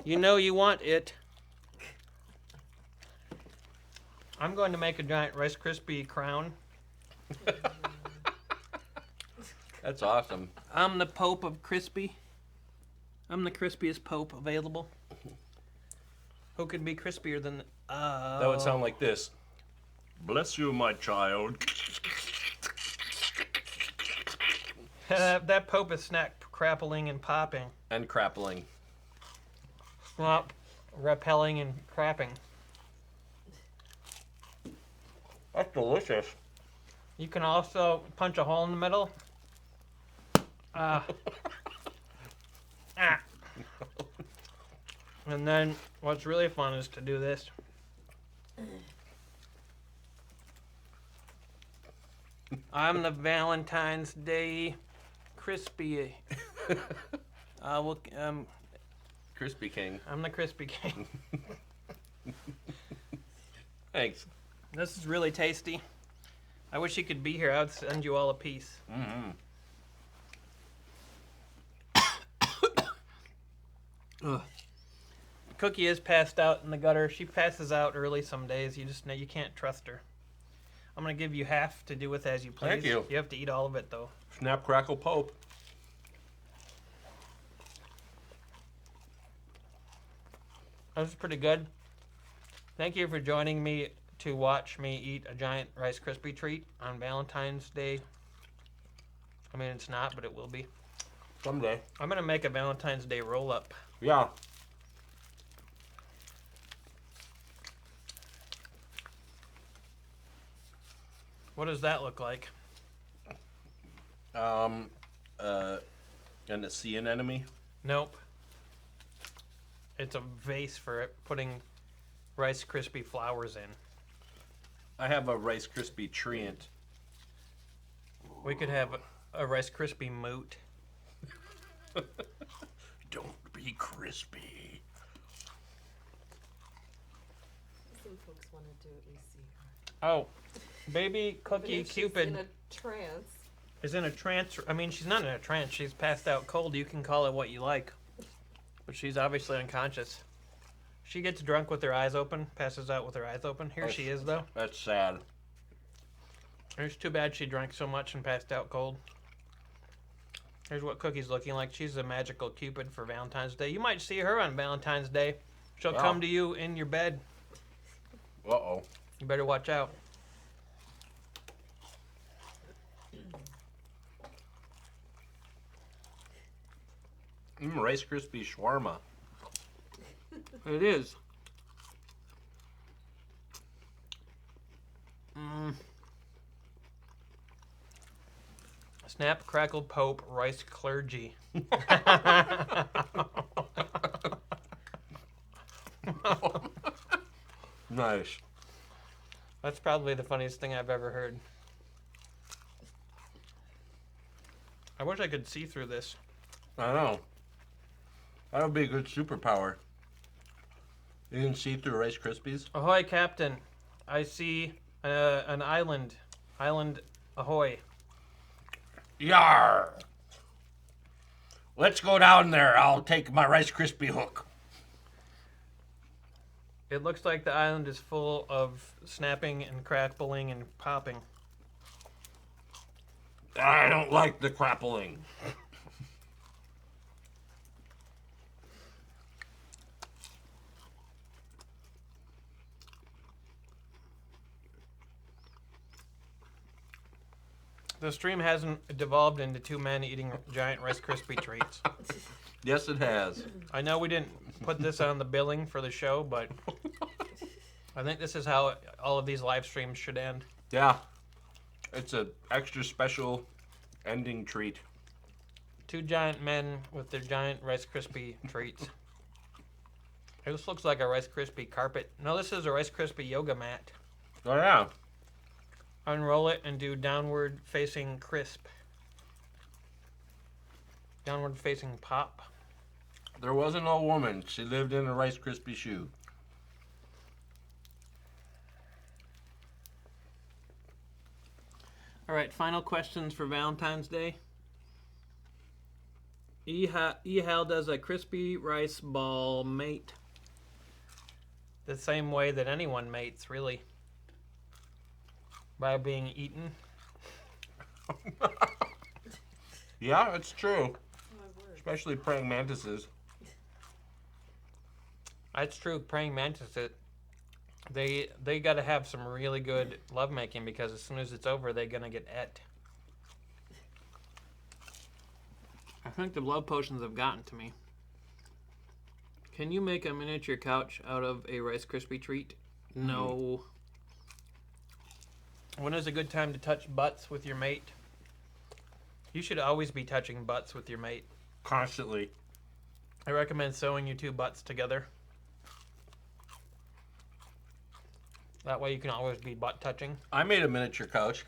You know you want it. I'm going to make a giant Rice Krispie crown. That's awesome. I'm the Pope of Crispy. I'm the crispiest Pope available. Who could be crispier than... That would sound like this. Bless you, my child. that Pope is snack crappling and popping. And crappling. Not repelling and crapping. That's delicious. You can also punch a hole in the middle. And then what's really fun is to do this. I'm the Valentine's Day crispy. Crispy King. I'm the Crispy King. Thanks. This is really tasty. I wish you could be here. I would send you all a piece. Mm-hmm. Cookie is passed out in the gutter. She passes out early some days. You just know you can't trust her. I'm gonna give you half to do with as you please. Thank you. You have to eat all of it though. Snap, crackle, Pope. That was pretty good. Thank you for joining me to watch me eat a giant Rice Krispie treat on Valentine's Day. I mean, it's not, but it will be. Someday. I'm gonna make a Valentine's Day roll-up. Yeah. What does that look like? And a sea anemone. Nope. It's a vase for putting Rice Krispie flowers in. I have a Rice Krispie treant. We could have a Rice Krispie moot. Don't be crispy. Some folks want to do it. We see her. Oh, baby Even Cookie if she's Cupid in a trance. is in a trance. I mean, she's not in a trance. She's passed out cold. You can call it what you like. But she's obviously unconscious. She gets drunk with her eyes open, passes out with her eyes open. Here she is, though. That's sad. It's too bad she drank so much and passed out cold. Here's what Cookie's looking like. She's a magical Cupid for Valentine's Day. You might see her on Valentine's Day. She'll Wow. come to you in your bed. Uh-oh. You better watch out. Rice Krispie shawarma. It is. Snap, crackle, Pope, rice clergy. Nice. That's probably the funniest thing I've ever heard. I wish I could see through this. I know. That would be a good superpower. You can see through Rice Krispies? Ahoy, Captain. I see an island. Island, ahoy. Yar! Let's go down there. I'll take my Rice Krispie hook. It looks like the island is full of snapping and crackling and popping. I don't like the crappling. The stream hasn't devolved into two men eating giant Rice Krispie treats. Yes, it has. I know we didn't put this on the billing for the show, but I think this is how all of these live streams should end. Yeah. It's an extra special ending treat. Two giant men with their giant Rice Krispie treats. This looks like a Rice Krispie carpet. No, this is a Rice Krispie yoga mat. Oh, yeah. Unroll it and do downward facing crisp. Downward facing pop. There was an old woman. She lived in a Rice Krispie shoe. All right, final questions for Valentine's Day. Hal does a crispy rice ball mate. The same way that anyone mates, really. by being eaten. Yeah, it's true. Oh, my word. Especially praying mantises. That's true. Praying mantises, they got to have some really good lovemaking because as soon as it's over, they're gonna get et. I think the love potions have gotten to me. Can you make a miniature couch out of a Rice Krispie treat? No. When is a good time to touch butts with your mate? You should always be touching butts with your mate. Constantly. I recommend sewing your two butts together. That way you can always be butt touching. I made a miniature couch.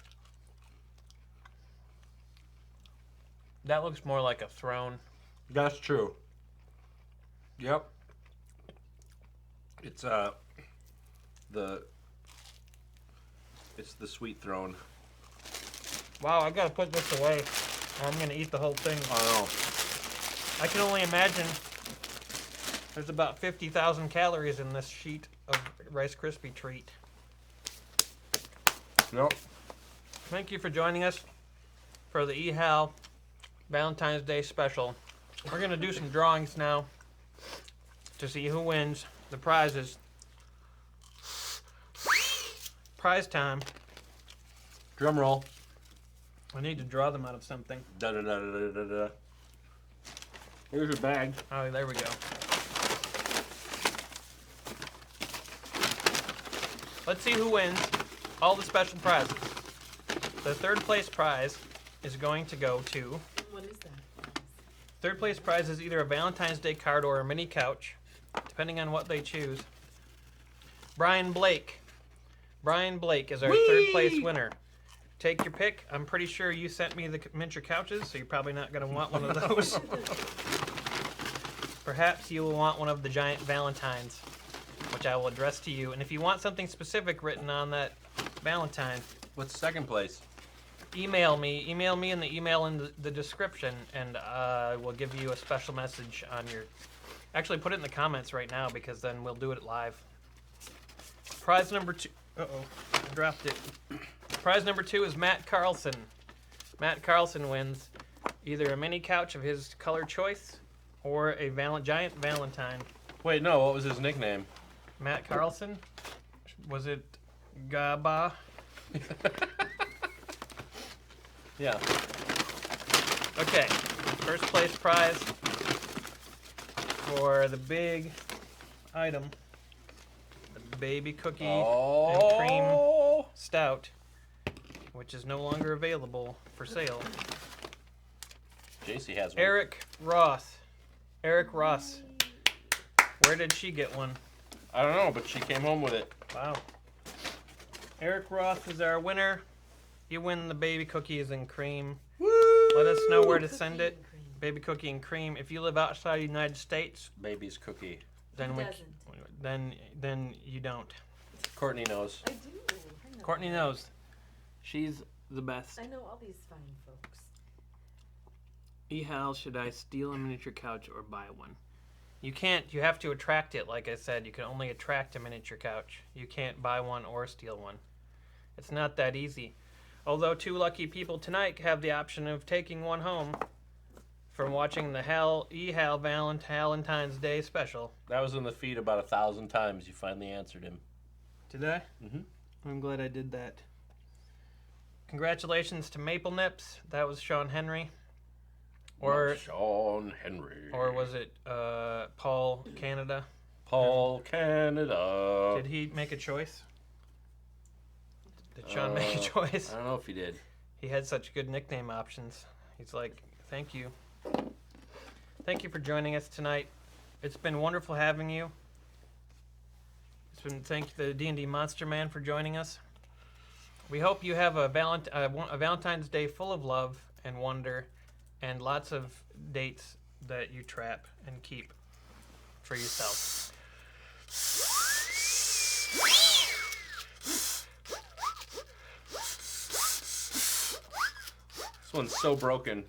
That looks more like a throne. That's true. Yep. It's the sweet throne. Wow, I gotta put this away. I'm gonna eat the whole thing. I I can only imagine there's about 50,000 calories in this sheet of Rice Krispie treat. know. Yep. Thank you for joining us for the Hal Valentine's Day special. We're gonna do some drawings now to see who wins the prizes. Prize time. Drum roll. I need to draw them out of something. Da da da da da da. Here's your bag. Oh, there we go. Let's see who wins all the special prizes. The third place prize is going to go to... What is that? Third place prize is either a Valentine's Day card or a mini couch, depending on what they choose. Brian Blake. Brian Blake is our third place winner. Take your pick. I'm pretty sure you sent me the miniature couches, so you're probably not going to want one of those. Perhaps you will want one of the giant valentines, which I will address to you. And if you want something specific written on that valentine, What's second place? email me. Email me in the email in the description, and I will give you a special message on your... Actually, put it in the comments right now, because then we'll do it live. Prize number 2... Uh-oh, I dropped it. Prize number 2 is Matt Carlson. Matt Carlson wins either a mini couch of his color choice or a giant valentine. Wait, no. What was his nickname? Matt Carlson? Was it Gaba? Yeah. Okay, first place prize for the big item, the baby cookie and cream Oh. stout, which is no longer available for sale. JC has one. Eric Ross. Eric Ross. Where did she get one? I don't know, but she came home with it. Wow. Eric Ross is our winner. You win the baby cookies and cream. Woo! Let us know where to Cookie send it. and cream. Baby cookie and cream. If you live outside the United States, Baby's cookie. then He we, doesn't. then you don't. Courtney knows. I do. I know. Courtney knows. She's the best. I know all these fine folks. Hal, should I steal a miniature couch or buy one? You can't. You have to attract it. Like I said, you can only attract a miniature couch. You can't buy one or steal one. It's not that easy. Although 2 lucky people tonight have the option of taking one home from watching the Hal Valentine's Day special. That was in the feed about 1,000 times. You finally answered him. Did I? Mhm. I'm glad I did that. Congratulations to Maple Nips. That was Sean Henry. Or Sean Henry. or was it Paul Canada? Paul Canada. Did he make a choice? Did Sean make a choice? I don't know if he did. He had such good nickname options. He's like, thank you. Thank you for joining us tonight. It's been wonderful having you. Thank the D&D Monster Man for joining us. We hope you have a Valentine's Day full of love and wonder and lots of dates that you trap and keep for yourself. This one's so broken.